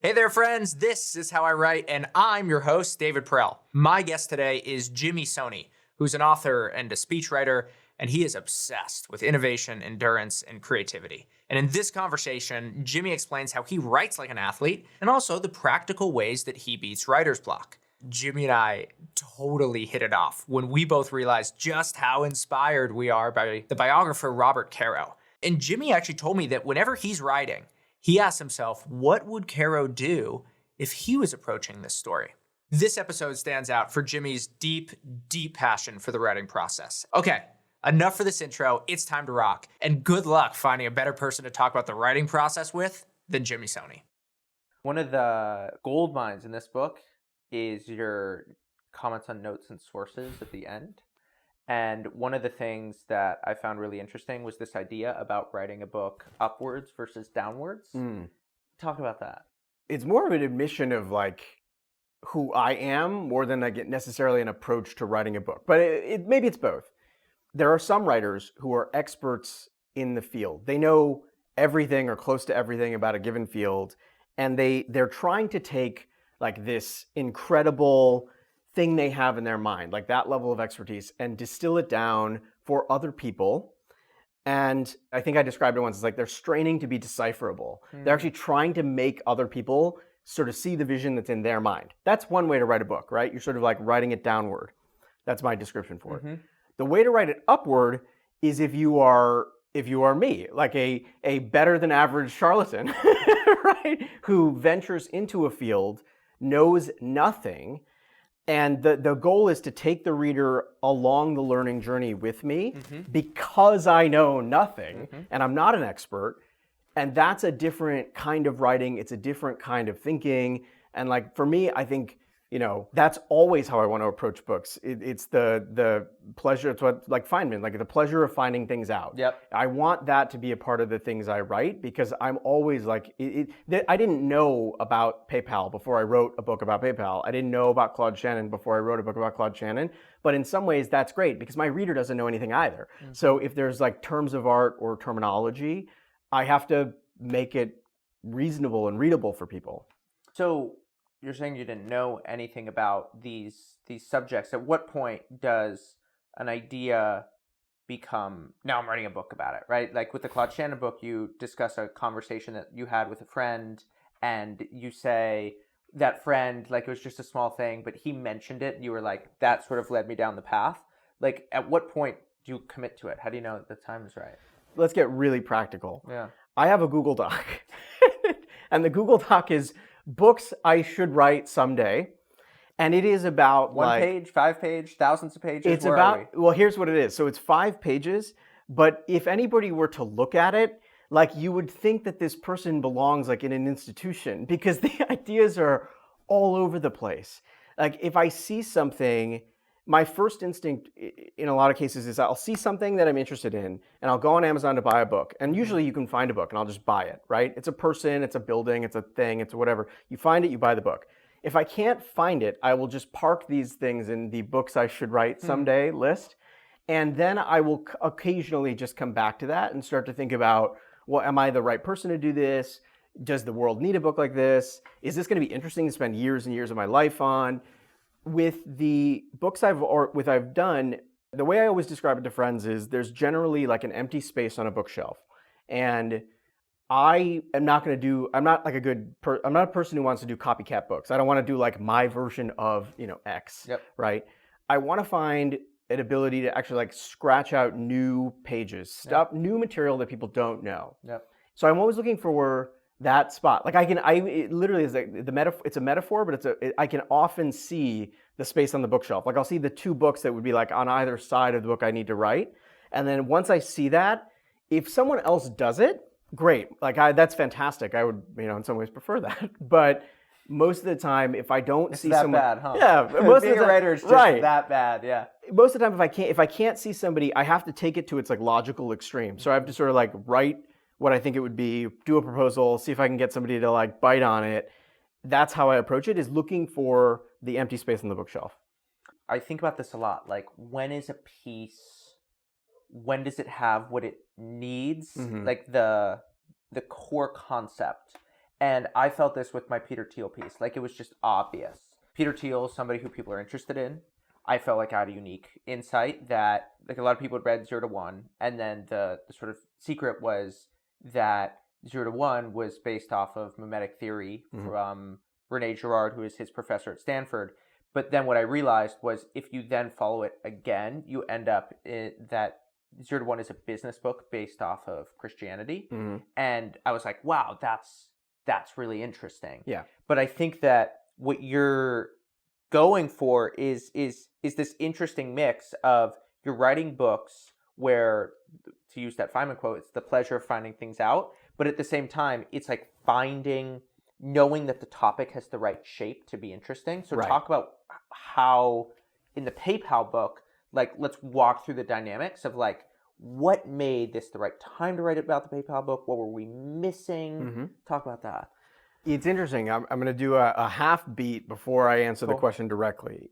Hey there, friends. This is How I Write, and I'm your host, David Perel. My guest today is Jimmy Soni, who's an author and a speechwriter, and he is obsessed with innovation, endurance, and creativity. And in this conversation, Jimmy explains how he writes like an athlete and also the practical ways that he beats writer's block. Jimmy and I totally hit it off when we both realized just how inspired we are by the biographer Robert Caro. And Jimmy actually told me that whenever he's writing, he asks himself, what would Caro do if he was approaching this story? This episode stands out for Jimmy's deep, deep passion for the writing process. Okay, enough for this intro. It's time to rock. And good luck finding a better person to talk about the writing process with than Jimmy Soni. One of the gold mines in this book is your comments on notes and sources at the end. And one of the things that I found really interesting was this idea about writing a book upwards versus downwards. Talk about that. It's more of an admission of like who I am more than like necessarily an approach to writing a book. But maybe it's both. There are some writers who are experts in the field. They know everything or close to everything about a given field, and they're trying to take like this incredible thing they have in their mind, like that level of expertise, and distill it down for other people. And I think I described it once as like they're straining to be decipherable. They're actually trying to make other people sort of see the vision that's in their mind. That's one way to write a book, right? You're sort of like writing it downward. That's my description for it. The way to write it upward is if you are me, like a better than average charlatan, right? Who ventures into a field, knows nothing, and the goal is to take the reader along the learning journey with me because I know nothing and I'm not an expert. And that's a different kind of writing. It's a different kind of thinking. And like for me, I think, that's always how I want to approach books. It's the pleasure. It's what like Feynman, like the pleasure of finding things out. Yep. I want that to be a part of the things I write because I'm always like, I didn't know about PayPal before I wrote a book about PayPal. I didn't know about Claude Shannon before I wrote a book about Claude Shannon. But in some ways that's great because my reader doesn't know anything either. So if there's like terms of art or terminology, I have to make it reasonable and readable for people. So you're saying you didn't know anything about these subjects. At what point does an idea become, now I'm writing a book about it, right? Like with the Claude Shannon book, you discuss a conversation that you had with a friend, and you say that friend, like it was just a small thing, but he mentioned it, and you were like, that sort of led me down the path. Like at what point do you commit to it? How do you know that the time is right? Let's get really practical. Yeah. I have a Google Doc, and the Google Doc is books I should write someday. And it is about One page, 5 page, thousands of pages. It's well, here's what it is. So it's 5 pages, but if anybody were to look at it, like you would think that this person belongs like in an institution because the ideas are all over the place. Like if I see something, my first instinct in a lot of cases is I'll see something that I'm interested in and I'll go on Amazon to buy a book. And usually you can find a book and I'll just buy it, right? It's a person, it's a building, it's a thing, it's whatever. You find it, you buy the book. If I can't find it, I will just park these things in the books I should write someday list. And then I will occasionally just come back to that and start to think about, well, am I the right person to do this? Does the world need a book like this? Is this going to be interesting to spend years and years of my life on? With the books I've done, the way I always describe it to friends is there's generally like an empty space on a bookshelf. And I'm not a person who wants to do copycat books. I don't want to do like my version of, X, right? I want to find an ability to actually like scratch out new pages, new material that people don't know. So I'm always looking for that spot. Like it literally is like the metaphor. It's a metaphor, but I can often see the space on the bookshelf. Like I'll see the 2 books that would be like on either side of the book I need to write. And then once I see that, if someone else does it, great. Like that's fantastic. I would, in some ways prefer that. But most of the time, if I don't see that someone, bad, huh? Yeah, most being of the a writer is just that bad. Yeah. Most of the time, if I can't see somebody, I have to take it to its like logical extreme. So I have to sort of like write what I think it would be, do a proposal, see if I can get somebody to like bite on it. That's how I approach it, is looking for the empty space on the bookshelf. I think about this a lot. Like, when is a piece, when does it have what it needs? Like the core concept. And I felt this with my Peter Thiel piece. Like, it was just obvious. Peter Thiel is somebody who people are interested in. I felt like I had a unique insight that, like, a lot of people had read 0 to 1. And then the sort of secret was that 0 to 1 was based off of mimetic theory from Rene Girard, who is his professor at Stanford. But then what I realized was if you then follow it again, you end up that 0 to 1 is a business book based off of Christianity. And I was like, wow, that's really interesting. Yeah. But I think that what you're going for is this interesting mix of you're writing books where, to use that Feynman quote, it's the pleasure of finding things out. But at the same time, it's like knowing that the topic has the right shape to be interesting. So talk about how in the PayPal book, like, let's walk through the dynamics of like, what made this the right time to write about the PayPal book? What were we missing? Talk about that. It's interesting. I'm going to do a half beat before I answer the question directly.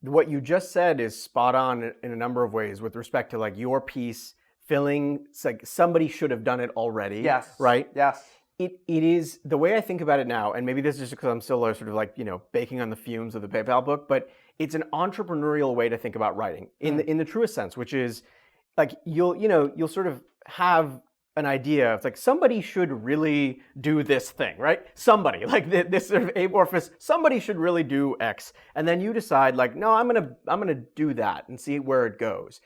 What you just said is spot on in a number of ways with respect to like your piece filling. It's like somebody should have done it already. Yes. Right. Yes. It is the way I think about it now, and maybe this is just because I'm still sort of like, baking on the fumes of the PayPal book, but it's an entrepreneurial way to think about writing in the truest sense, which is like you'll sort of have an idea. It's like somebody should really do this thing, right? Somebody like this sort of amorphous. Somebody should really do X, and then you decide like, no, I'm gonna do that and see where it goes.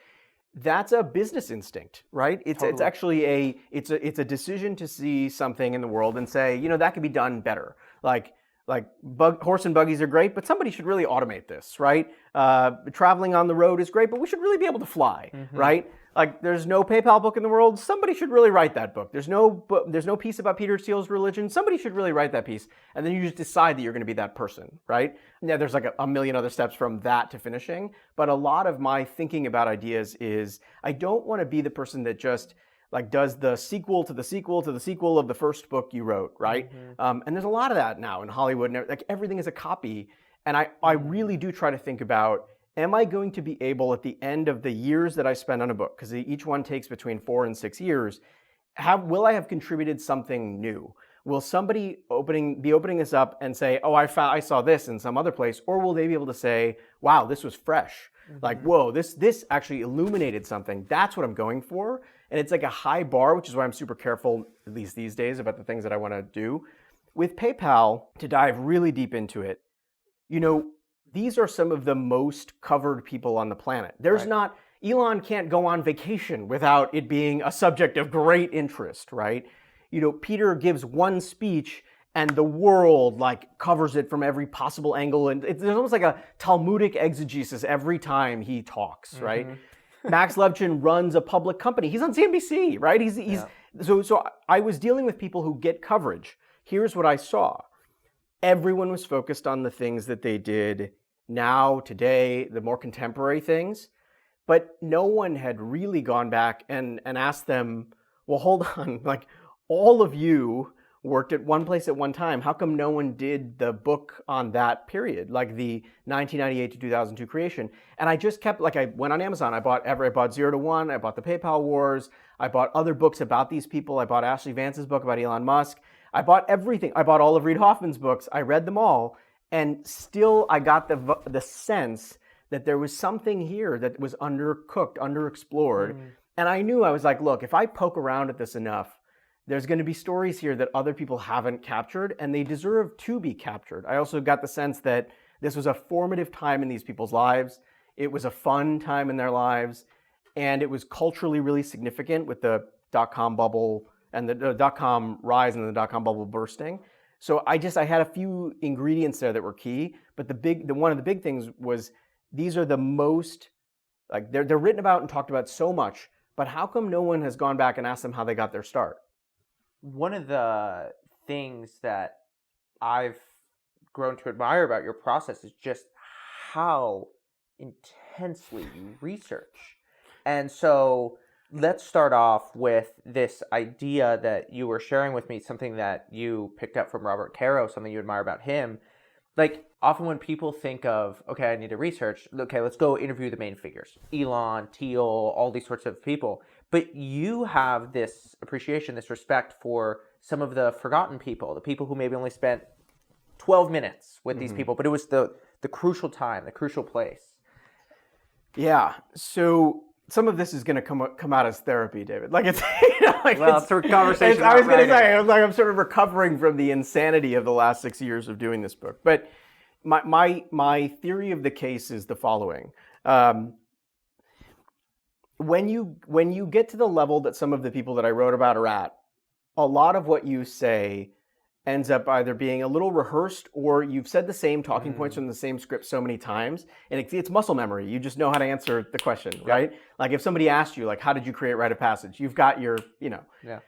That's a business instinct, right? It's actually it's a decision to see something in the world and say, that could be done better. Like horse and buggies are great, but somebody should really automate this, right? Traveling on the road is great, but we should really be able to fly, right? Like, there's no PayPal book in the world. Somebody should really write that book. There's no piece about Peter Thiel's religion. Somebody should really write that piece. And then you just decide that you're going to be that person, right? Yeah, there's like a million other steps from that to finishing. But a lot of my thinking about ideas is I don't want to be the person that just like does the sequel to the sequel to the sequel of the first book you wrote, right? And there's a lot of that now in Hollywood. And like everything is a copy. And I really do try to think about, am I going to be able at the end of the years that I spend on a book, because each one takes between 4 and 6 years, will I have contributed something new? Will somebody be opening this up and say, oh, I saw this in some other place, or will they be able to say, wow, this was fresh? Like, whoa, this actually illuminated something. That's what I'm going for. And it's like a high bar, which is why I'm super careful, at least these days, about the things that I want to do. With PayPal, to dive really deep into it, these are some of the most covered people on the planet. There's not, Elon can't go on vacation without it being a subject of great interest, right? Peter gives one speech and the world like covers it from every possible angle. And there's almost like a Talmudic exegesis every time he talks, right? Max Levchin runs a public company. He's on CNBC, right? So I was dealing with people who get coverage. Here's what I saw. Everyone was focused on the things that they did now, today, the more contemporary things, but no one had really gone back and asked them, well, hold on, like all of you worked at one place at one time. How come no one did the book on that period, like the 1998 to 2002 creation? And I just kept, like I went on Amazon, I bought 0 to 1, I bought the PayPal Wars, I bought other books about these people, I bought Ashley Vance's book about Elon Musk, I bought everything. I bought all of Reid Hoffman's books, I read them all. And still, I got the sense that there was something here that was undercooked, underexplored. And I knew, I was like, look, if I poke around at this enough, there's going to be stories here that other people haven't captured, and they deserve to be captured. I also got the sense that this was a formative time in these people's lives. It was a fun time in their lives, and it was culturally really significant with the dot-com bubble and the dot-com rise and the dot-com bubble bursting. So I had a few ingredients there that were key, but one of the big things was these are the most, like they're written about and talked about so much, but how come no one has gone back and asked them how they got their start? One of the things that I've grown to admire about your process is just how intensely you research. And so let's start off with this idea that you were sharing with me, something that you picked up from Robert Caro, something you admire about him. like often when people think of, okay, I need to research, okay, let's go interview the main figures, Elon, Thiel, all these sorts of people. But you have this appreciation, this respect for some of the forgotten people, the people who maybe only spent 12 minutes with these people, but it was the crucial time, the crucial place. Yeah. So some of this is going to come out as therapy, David. Like it's, Well, it's a conversation. I was going to writing. say, I'm sort of recovering from the insanity of the last 6 years of doing this book. But my theory of the case is the following: when you get to the level that some of the people that I wrote about are at, a lot of what you say ends up either being a little rehearsed, or you've said the same talking points from the same script so many times, and it's muscle memory. You just know how to answer the question, right? Like if somebody asked you, like, how did you create Rite of Passage? You've got your, Yeah.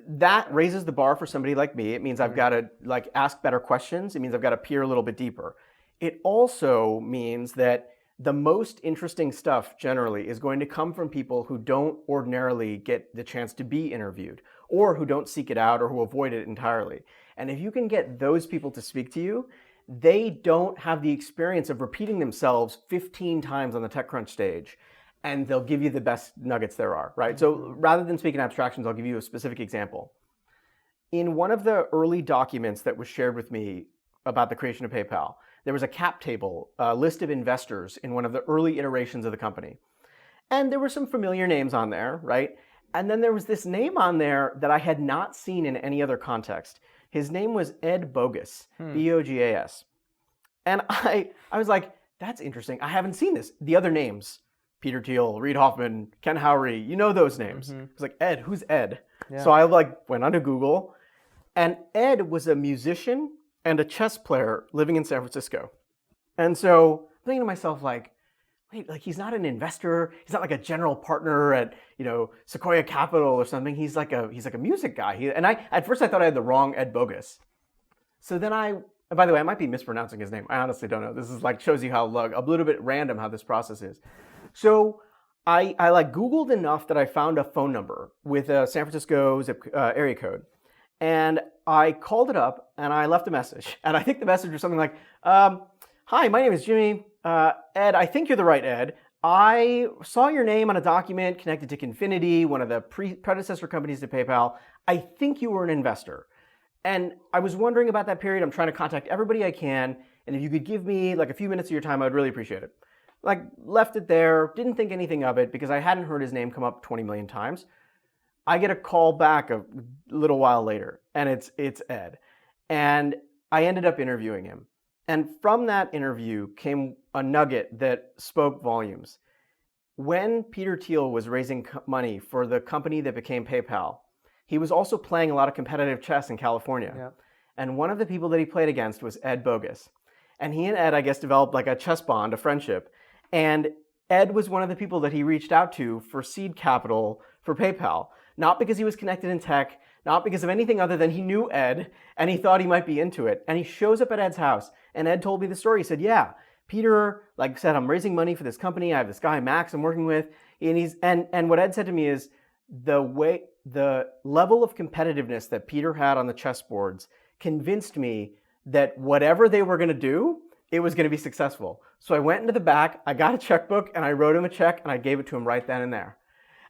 That raises the bar for somebody like me. It means I've got to like ask better questions. It means I've got to peer a little bit deeper. It also means that the most interesting stuff generally is going to come from people who don't ordinarily get the chance to be interviewed, or who don't seek it out, or who avoid it entirely. And if you can get those people to speak to you, they don't have the experience of repeating themselves 15 times on the TechCrunch stage, and they'll give you the best nuggets there are, right? So rather than speak in abstractions, I'll give you a specific example. In one of the early documents that was shared with me about the creation of PayPal, there was a cap table, a list of investors in one of the early iterations of the company. And there were some familiar names on there, right? And then there was this name on there that I had not seen in any other context. His name was Ed Bogas, B-O-G-A-S. And I was like, that's interesting. I haven't seen this. The other names, Peter Thiel, Reid Hoffman, Ken Howery, you know those names. I was like, Ed, who's Ed? Yeah. So I went onto Google, and Ed was a musician and a chess player living in San Francisco. And so I'm thinking to myself, like, wait, like he's not an investor. He's not like a general partner at, Sequoia Capital or something. He's like a music guy. At first I thought I had the wrong Ed Bogas. So then by the way, I might be mispronouncing his name. I honestly don't know. This is shows you how a little bit random how this process is. So I Googled enough that I found a phone number with a San Francisco area code. And I called it up and I left a message. And I think the message was something like, hi, my name is Jimmy. Ed, I think you're the right Ed. I saw your name on a document connected to Confinity, one of the predecessor companies to PayPal. I think you were an investor. And I was wondering about that period. I'm trying to contact everybody I can. And if you could give me a few minutes of your time, I would really appreciate it. Left it there, didn't think anything of it because I hadn't heard his name come up 20 million times. I get a call back a little while later, and it's Ed. And I ended up interviewing him. And from that interview came a nugget that spoke volumes. When Peter Thiel was raising money for the company that became PayPal, he was also playing a lot of competitive chess in California. Yeah. And one of the people that he played against was Ed Bogas. And he and Ed, I guess, developed a chess bond, a friendship. And Ed was one of the people that he reached out to for seed capital for PayPal. Not because he was connected in tech, not because of anything other than he knew Ed and he thought he might be into it. And he shows up at Ed's house, and Ed told me the story. He said, yeah, Peter, said, I'm raising money for this company. I have this guy, Max, I'm working with. And what Ed said to me is the level of competitiveness that Peter had on the chessboards convinced me that whatever they were going to do, it was going to be successful. So I went into the back, I got a checkbook, and I wrote him a check, and I gave it to him right then and there.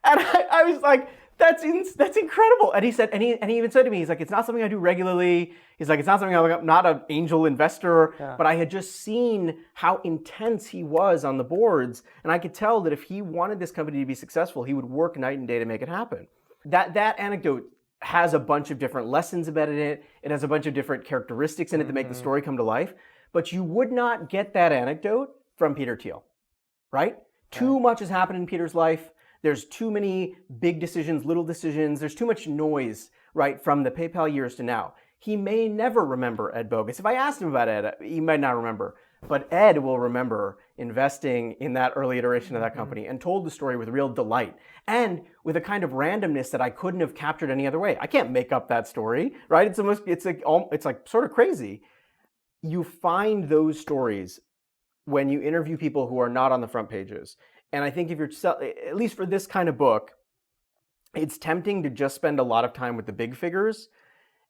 And I was like, that's incredible. And he said, and he even said to me, he's like, it's not something I do regularly. He's like, it's not something I'm not an angel investor, but I had just seen how intense he was on the boards. And I could tell that if he wanted this company to be successful, he would work night and day to make it happen. That anecdote has a bunch of different lessons embedded in it. It has a bunch of different characteristics in it that make the story come to life. But you would not get that anecdote from Peter Thiel, right? Too much has happened in Peter's life. There's too many big decisions, little decisions. There's too much noise, right, from the PayPal years to now. He may never remember Ed Bogas. If I asked him about Ed, he might not remember. But Ed will remember investing in that early iteration of that company and told the story with real delight and with a kind of randomness that I couldn't have captured any other way. I can't make up that story, right? It's sort of crazy. You find those stories when you interview people who are not on the front pages. And I think if you're, at least for this kind of book, it's tempting to just spend a lot of time with the big figures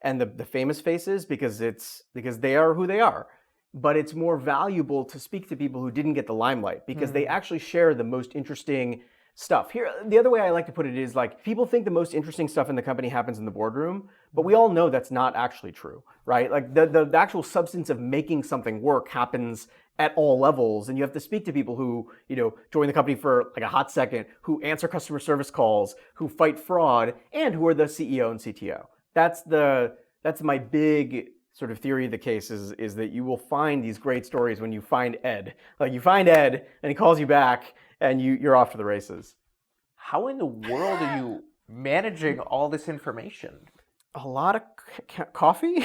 and the famous faces because they are who they are. But it's more valuable to speak to people who didn't get the limelight because they actually share the most interesting stuff. Here, the other way I like to put it is like people think the most interesting stuff in the company happens in the boardroom, but we all know that's not actually true, right? Like the actual substance of making something work happens at all levels, and you have to speak to people who, join the company for like a hot second, who answer customer service calls, who fight fraud, and who are the CEO and CTO. That's my big sort of theory of the case is that you will find these great stories when you find Ed. Like you find Ed and he calls you back and you're off to the races. How in the world are you managing all this information? A lot of coffee?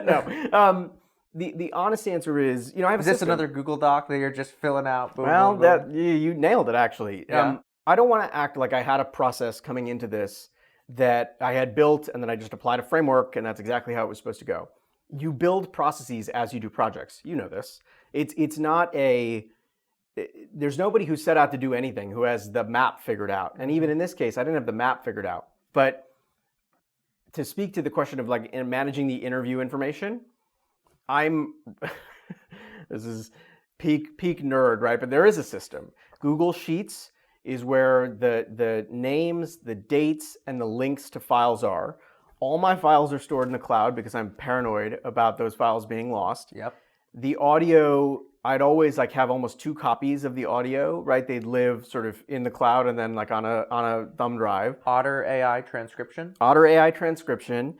No. The honest answer is, I have a Is this system. another Google Doc that you're just filling out? Boom, Well, boom, boom? you nailed it actually. Yeah. I don't want to act like I had a process coming into this that I had built and then I just applied a framework and that's exactly how it was supposed to go. You build processes as you do projects. You know this. It's not there's nobody who set out to do anything who has the map figured out. And even in this case, I didn't have the map figured out. But to speak to the question of like in managing the interview information, this is peak nerd, right? But there is a system. Google Sheets is where the names, the dates, and the links to files are. All my files are stored in the cloud because I'm paranoid about those files being lost. Yep. The audio, I'd always like have almost 2 copies of the audio, right? They'd live sort of in the cloud and then like on a thumb drive. Otter AI transcription. Otter AI transcription,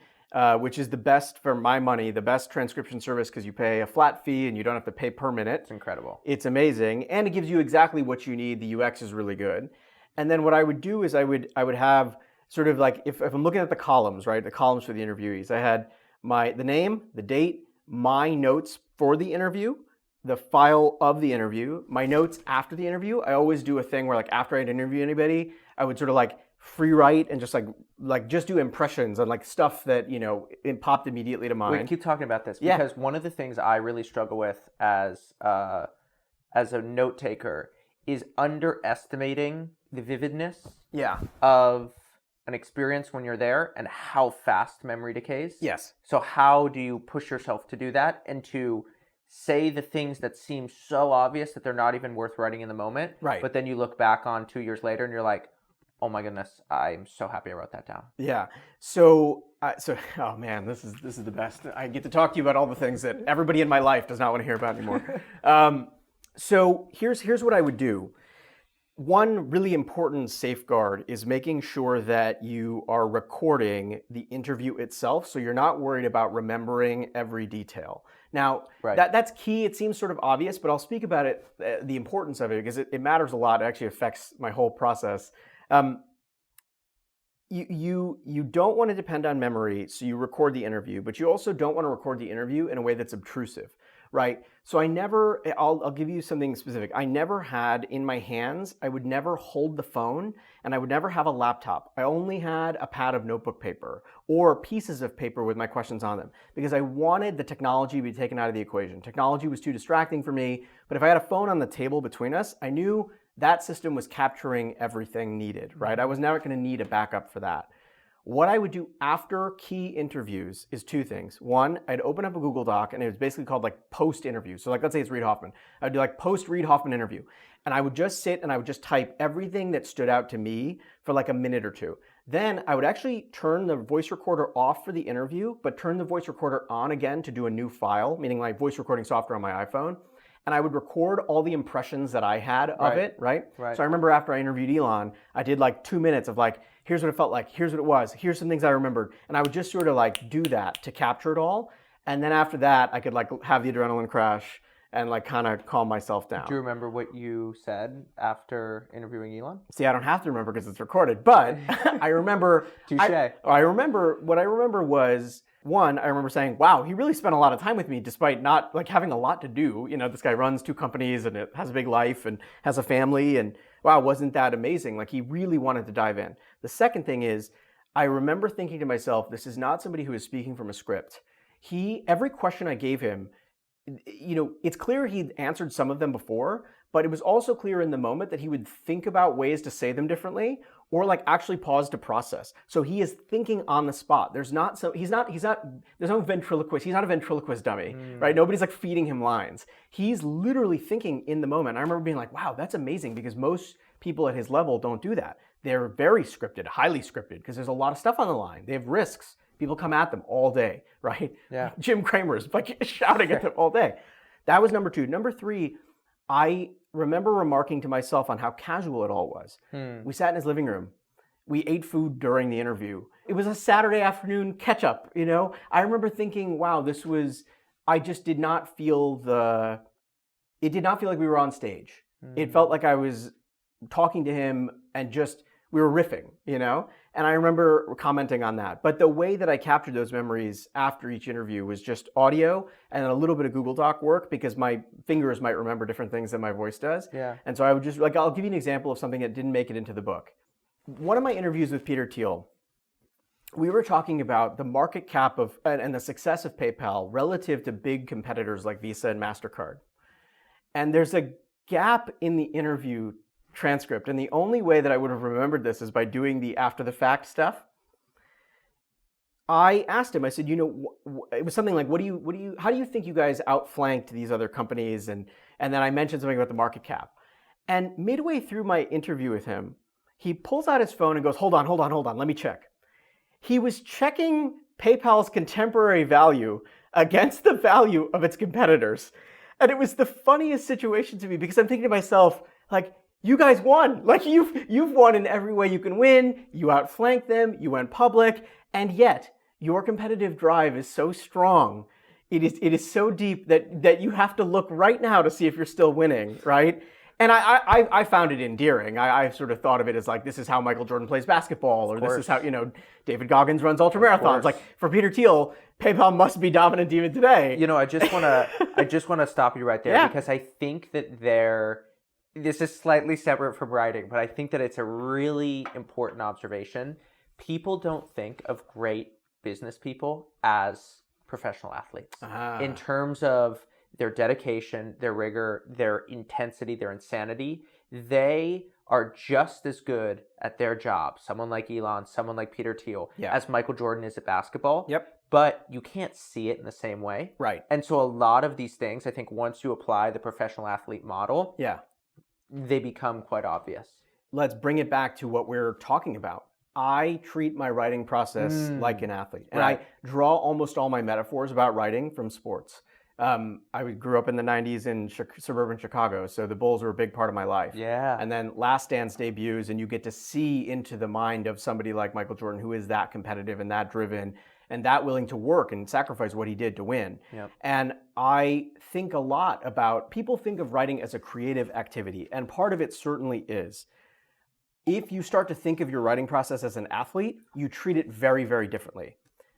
which is the best for my money, the best transcription service because you pay a flat fee and you don't have to pay per minute. It's incredible. It's amazing, and it gives you exactly what you need. The UX is really good. And then what I would do is I would have sort of like if I'm looking at the columns, right? The columns for the interviewees. I had the name, the date, my notes for the interview, the file of the interview, my notes after the interview. I always do a thing where like after I'd interview anybody, I would sort of like free write and just like just do impressions on like stuff that it popped immediately to mind. We keep talking about this because one of the things I really struggle with as a note taker is underestimating the vividness of an experience when you're there and how fast memory decays. Yes. So how do you push yourself to do that and to say the things that seem so obvious that they're not even worth writing in the moment? Right. But then you look back on 2 years later and you're like, oh my goodness, I'm so happy I wrote that down. Yeah. So oh man, this is the best. I get to talk to you about all the things that everybody in my life does not want to hear about anymore. So here's what I would do. One really important safeguard is making sure that you are recording the interview itself, so you're not worried about remembering every detail. Now, that's key. It seems sort of obvious, but I'll speak about it, the importance of it, because it matters a lot. It actually affects my whole process. You don't want to depend on memory, so you record the interview, but you also don't want to record the interview in a way that's obtrusive, right? So I'll give you something specific. I never had in my hands, I would never hold the phone, and I would never have a laptop. I only had a pad of notebook paper or pieces of paper with my questions on them because I wanted the technology to be taken out of the equation. Technology was too distracting for me, but if I had a phone on the table between us, I knew that system was capturing everything needed, right? I was never going to need a backup for that. What I would do after key interviews is 2 things. One, I'd open up a Google Doc and it was basically called like post interview. So like, let's say it's Reid Hoffman. I'd do like post Reid Hoffman interview. And I would just sit and I would just type everything that stood out to me for like a minute or 2. Then I would actually turn the voice recorder off for the interview, but turn the voice recorder on again to do a new file, meaning my voice recording software on my iPhone. And I would record all the impressions that I had of it, right? So I remember after I interviewed Elon, I did like 2 minutes of like, here's what it felt like, here's what it was, here's some things I remembered. And I would just sort of like do that to capture it all. And then after that, I could like have the adrenaline crash and like kind of calm myself down. Do you remember what you said after interviewing Elon? See, I don't have to remember because it's recorded, but I remember. Touché. I remember, what I remember was, one, I remember saying, wow, he really spent a lot of time with me despite not like having a lot to do. This guy runs 2 companies and it has a big life and has a family, and wow, wasn't that amazing? Like he really wanted to dive in. The second thing is, I remember thinking to myself, this is not somebody who is speaking from a script. Every question I gave him, it's clear he'd answered some of them before, but it was also clear in the moment that he would think about ways to say them differently, or like actually pause to process. So he is thinking on the spot. There's no ventriloquist. He's not a ventriloquist dummy, right? Nobody's like feeding him lines. He's literally thinking in the moment. I remember being like, wow, that's amazing, because most people at his level don't do that. They're very scripted, highly scripted, because there's a lot of stuff on the line. They have risks. People come at them all day, right? Yeah. Jim Cramer's like shouting at them all day. That was number 2. Number 3, I remember remarking to myself on how casual it all was. We sat in his living room. We ate food during the interview. It was a Saturday afternoon catch up, you know? I remember thinking, wow, I just did not feel it did not feel like we were on stage. It felt like I was talking to him and just, we were riffing, you know? And I remember commenting on that. But the way that I captured those memories after each interview was just audio and a little bit of Google Doc work, because my fingers might remember different things than my voice does. Yeah. And so I would just, like, I'll give you an example of something that didn't make it into the book. One of my interviews with Peter Thiel, we were talking about the market cap of and the success of PayPal relative to big competitors like Visa and MasterCard. And there's a gap in the interview transcript, and the only way that I would have remembered this is by doing the after the fact stuff. I asked him, I said, you know, it was something like, how do you think you guys outflanked these other companies? And then I mentioned something about the market cap. And midway through my interview with him, he pulls out his phone and goes, hold on, let me check. He was checking PayPal's contemporary value against the value of its competitors. And it was the funniest situation to me, because I'm thinking to myself, like, you guys won. Like, you've won in every way you can win. You outflanked them. You went public. And yet, your competitive drive is so strong. It is so deep that you have to look right now to see if you're still winning, right? And I found it endearing. I sort of thought of it as like, this is how Michael Jordan plays basketball, or this is how, you know, David Goggins runs ultramarathons. Like, for Peter Thiel, PayPal must be dominant even today. You know, I just want to stop you right there, because I think that this is slightly separate from writing, but I think that it's a really important observation. People don't think of great business people as professional athletes in terms of their dedication, their rigor, their intensity, their insanity. They are just as good at their job, someone like Elon, someone like Peter Thiel, as Michael Jordan is at basketball. Yep. But you can't see it in the same way. Right. And so a lot of these things, I think once you apply the professional athlete model, they become quite obvious. Let's bring it back to what we're talking about. I treat my writing process like an athlete. And I draw almost all my metaphors about writing from sports. I grew up in the 90s in suburban Chicago, so the Bulls were a big part of my life. Yeah. And then Last Dance debuts, and you get to see into the mind of somebody like Michael Jordan, who is that competitive and that driven and that willing to work and sacrifice what he did to win. Yep. And I think a lot about, people think of writing as a creative activity, and part of it certainly is. If you start to think of your writing process as an athlete, you treat it very, very differently,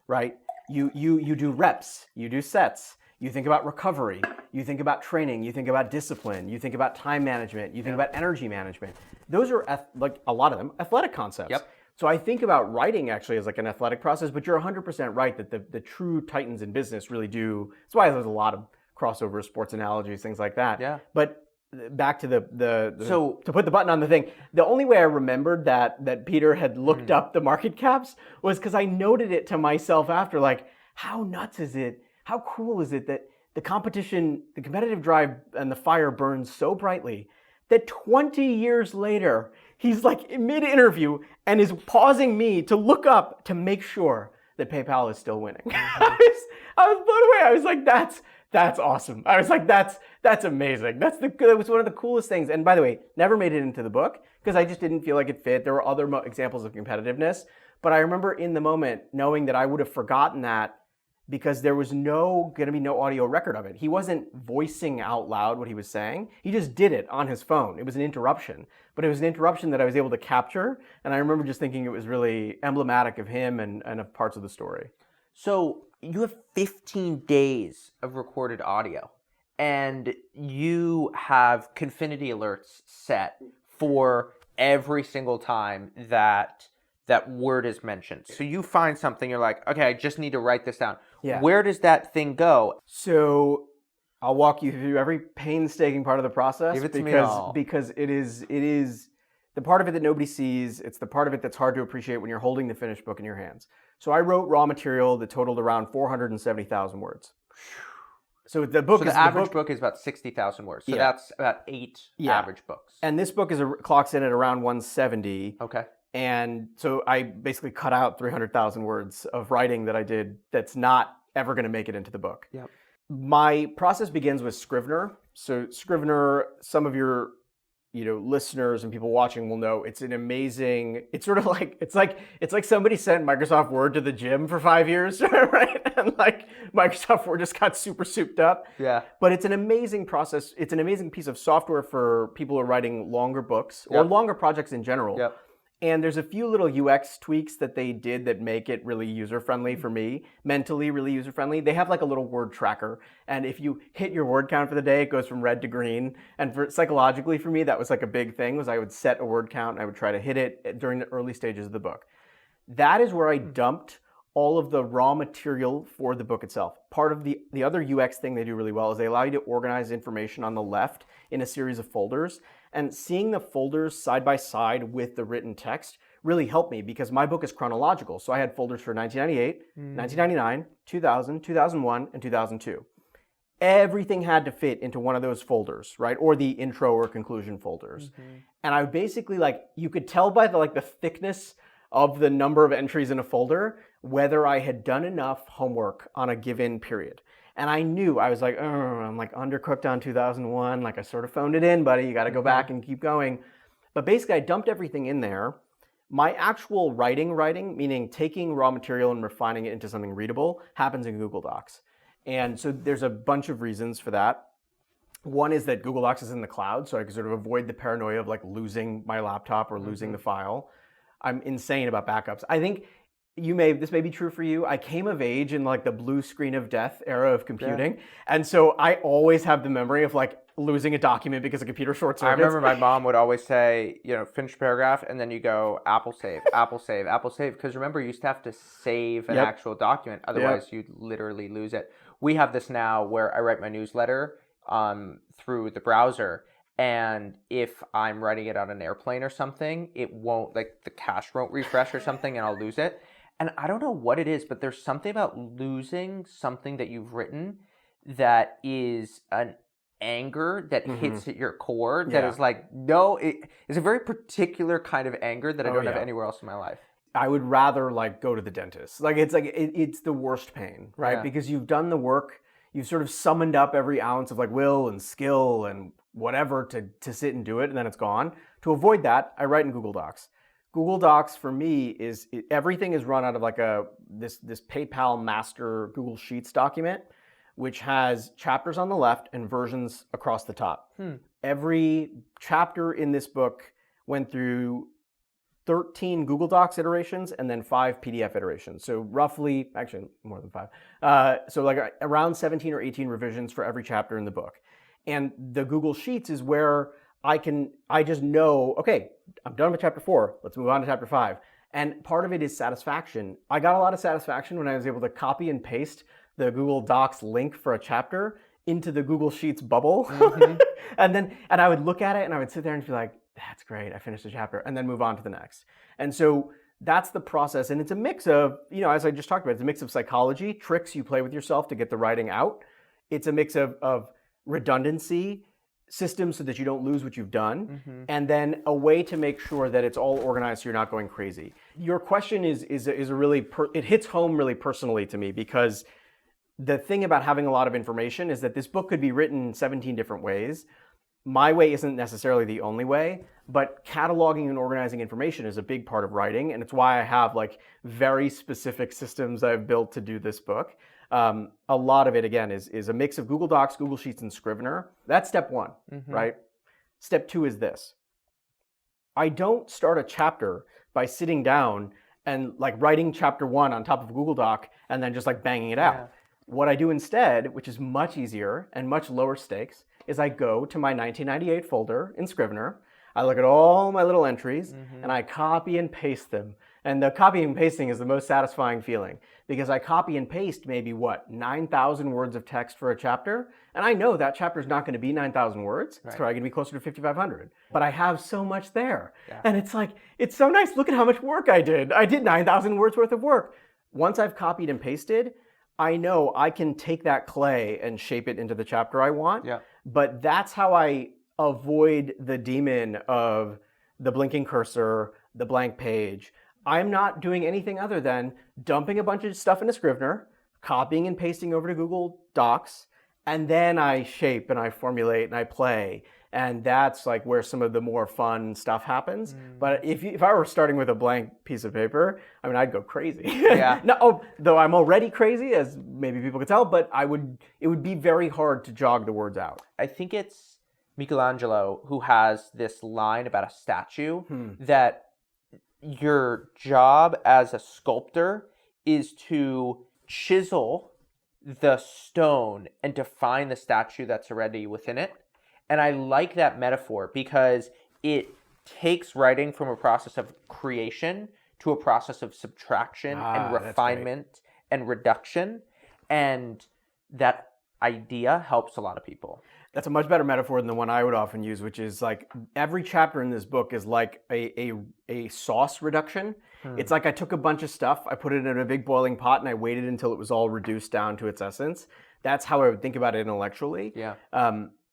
right? You do reps, you do sets, you think about recovery, you think about training, you think about discipline, you think about time management, you think about energy management. Those are, like a lot of them, athletic concepts. Yep. So I think about writing actually as like an athletic process, but you're 100% right that the true titans in business really do. That's why there's a lot of crossover sports analogies, things like that. Yeah. But back to so to put the button on the thing, the only way I remembered that Peter had looked up the market caps was because I noted it to myself after, like, how nuts is it? How cool is it that the competition, the competitive drive and the fire burns so brightly that 20 years later, he's like mid-interview and is pausing me to look up to make sure that PayPal is still winning. I was blown away. I was like, that's awesome. I was like, that's amazing. That was one of the coolest things. And by the way, never made it into the book because I just didn't feel like it fit. There were other examples of competitiveness, but I remember in the moment knowing that I would have forgotten that because there was going to be no audio record of it. He wasn't voicing out loud what he was saying. He just did it on his phone. It was an interruption, but it was an interruption that I was able to capture. And I remember just thinking it was really emblematic of him and of parts of the story. So you have 15 days of recorded audio and you have Confinity alerts set for every single time that word is mentioned. So you find something, you're like, okay, I just need to write this down. Yeah. Where does that thing go? So I'll walk you through every painstaking part of the process. Give it to me all. Because it is the part of it that nobody sees. It's the part of it that's hard to appreciate when you're holding the finished book in your hands. So I wrote raw material that totaled around 470,000 words. So the book So is the average book is about 60,000 words. So that's about 8 average books. And this book clocks in at around 170. Okay. And so I basically cut out 300,000 words of writing that I did that's not ever going to make it into the book. Yep. My process begins with Scrivener. So Scrivener, some of your listeners and people watching will know it's an amazing, it's sort of like, it's like somebody sent Microsoft Word to the gym for 5 years, right? And like Microsoft Word just got super souped up. Yeah. But it's an amazing process. It's an amazing piece of software for people who are writing longer books or longer projects in general. Yep. And there's a few little UX tweaks that they did that make it really user-friendly for me, mentally really user-friendly. They have like a little word tracker. And if you hit your word count for the day, it goes from red to green. And psychologically for me, that was like a big thing, was I would set a word count and I would try to hit it during the early stages of the book. That is where I dumped all of the raw material for the book itself. Part of the other UX thing they do really well is they allow you to organize information on the left in a series of folders. And seeing the folders side by side with the written text really helped me because my book is chronological. So I had folders for 1998, 1999, 2000, 2001, and 2002. Everything had to fit into one of those folders, right? Or the intro or conclusion folders. And I basically you could tell by the thickness of the number of entries in a folder whether I had done enough homework on a given period. And I knew, I was like, I'm undercooked on 2001. I sort of phoned it in, buddy. You got to go back and keep going. But basically, I dumped everything in there. My actual writing, meaning taking raw material and refining it into something readable, happens in Google Docs. And so there's a bunch of reasons for that. One is that Google Docs is in the cloud, so I can sort of avoid the paranoia of losing my laptop or losing the file. I'm insane about backups. I think this may be true for you. I came of age in the blue screen of death era of computing. Yeah. And so I always have the memory of losing a document because a computer short circuits. I remember my mom would always say, finish paragraph, and then you go Apple save, Apple save, Apple save. Because remember, you used to have to save an actual document. Otherwise, you'd literally lose it. We have this now where I write my newsletter through the browser. And if I'm writing it on an airplane or something, it won't, the cache won't refresh or something, and I'll lose it. And I don't know what it is, but there's something about losing something that you've written that is an anger that hits at your core that is it's a very particular kind of anger that I don't have anywhere else in my life. I would rather go to the dentist. It's the worst pain, right? Yeah. Because you've done the work, you've sort of summoned up every ounce of will and skill and whatever to sit and do it, and then it's gone. To avoid that, I write in Google Docs. Google Docs for me everything is run out of this PayPal master Google Sheets document, which has chapters on the left and versions across the top. Every chapter in this book went through 13 Google Docs iterations and then 5 PDF iterations. So roughly, actually more than 5. So around 17 or 18 revisions for every chapter in the book. And the Google Sheets is where I just know, okay, I'm done with chapter 4. Let's move on to chapter 5. And part of it is satisfaction. I got a lot of satisfaction when I was able to copy and paste the Google Docs link for a chapter into the Google Sheets bubble. and I would look at it and I would sit there and be like, that's great, I finished the chapter, and then move on to the next. And so that's the process. And it's a mix of, as I just talked about, it's a mix of psychology, tricks you play with yourself to get the writing out. It's a mix of redundancy, systems so that you don't lose what you've done, and then a way to make sure that it's all organized so you're not going crazy. Your question is a really, it hits home really personally to me, because the thing about having a lot of information is that this book could be written 17 different ways. My way isn't necessarily the only way, but cataloging and organizing information is a big part of writing, and it's why I have very specific systems I've built to do this book. A lot of it, again, is a mix of Google Docs, Google Sheets, and Scrivener. That's step one, right? Step two is this. I don't start a chapter by sitting down and writing chapter 1 on top of Google Doc and then just banging it out. Yeah. What I do instead, which is much easier and much lower stakes, is I go to my 1998 folder in Scrivener. I look at all my little entries and I copy and paste them And the copying and pasting is the most satisfying feeling because I copy and paste maybe 9,000 words of text for a chapter. And I know that chapter is not going to be 9,000 words. It's probably going to be closer to 5,500. But I have so much there. Yeah. And it's like, it's so nice. Look at how much work I did. I did 9,000 words worth of work. Once I've copied and pasted, I know I can take that clay and shape it into the chapter I want. Yeah. But that's how I avoid the demon of the blinking cursor, the blank page. I'm not doing anything other than dumping a bunch of stuff in a Scrivener, copying and pasting over to Google Docs, and then I shape and I formulate and I play. And that's like where some of the more fun stuff happens. But if I were starting with a blank piece of paper, I mean, I'd go crazy. Yeah. No, though I'm already crazy, as maybe people could tell, but it would be very hard to jog the words out. I think it's Michelangelo who has this line about a statue that your job as a sculptor is to chisel the stone and define the statue that's already within it. And I like that metaphor because it takes writing from a process of creation to a process of subtraction and refinement and reduction. And that idea helps a lot of people. That's a much better metaphor than the one I would often use, which is like every chapter in this book is like a sauce reduction. It's like I took a bunch of stuff, I put it in a big boiling pot, and I waited until it was all reduced down to its essence. That's how I would think about it intellectually. Yeah.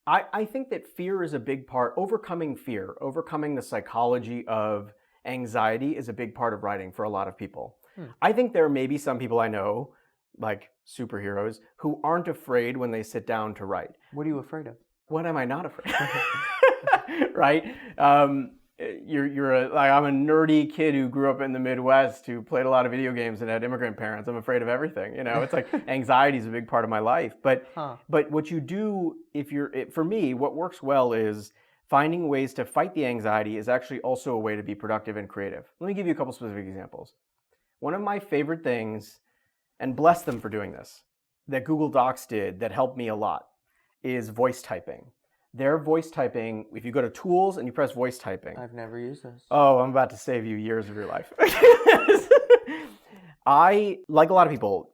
I think that fear is a big part. Overcoming fear, overcoming the psychology of anxiety is a big part of writing for a lot of people. I think there may be some people I know, like superheroes, who aren't afraid when they sit down to write. What are you afraid of? What am I not afraid of? Right? I'm a nerdy kid who grew up in the Midwest who played a lot of video games and had immigrant parents. I'm afraid of everything. You know, it's like anxiety is a big part of my life. But what you do for me, what works well is finding ways to fight the anxiety is actually also a way to be productive and creative. Let me give you a couple specific examples. One of my favorite things, and bless them for doing this, that Google Docs did that helped me a lot is voice typing. Their voice typing, if you go to tools and you press voice typing. I've never used this. Oh, I'm about to save you years of your life. I, like a lot of people,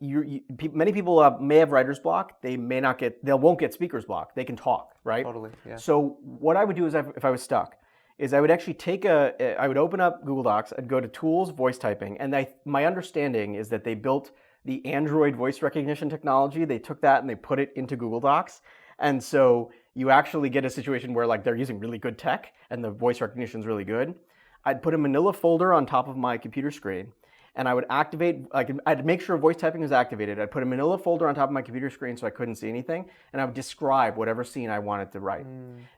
many people may have writer's block. They won't get speaker's block. They can talk, right? Totally, yeah. So what I would do is if I was stuck, is I would actually I would open up Google Docs, I'd go to tools, voice typing, and my understanding is that they built the Android voice recognition technology. They took that and they put it into Google Docs. And so you actually get a situation where like they're using really good tech and the voice recognition is really good. I'd put a manila folder on top of my computer screen and I would I'd make sure voice typing was activated. I'd put a manila folder on top of my computer screen so I couldn't see anything, and I would describe whatever scene I wanted to write.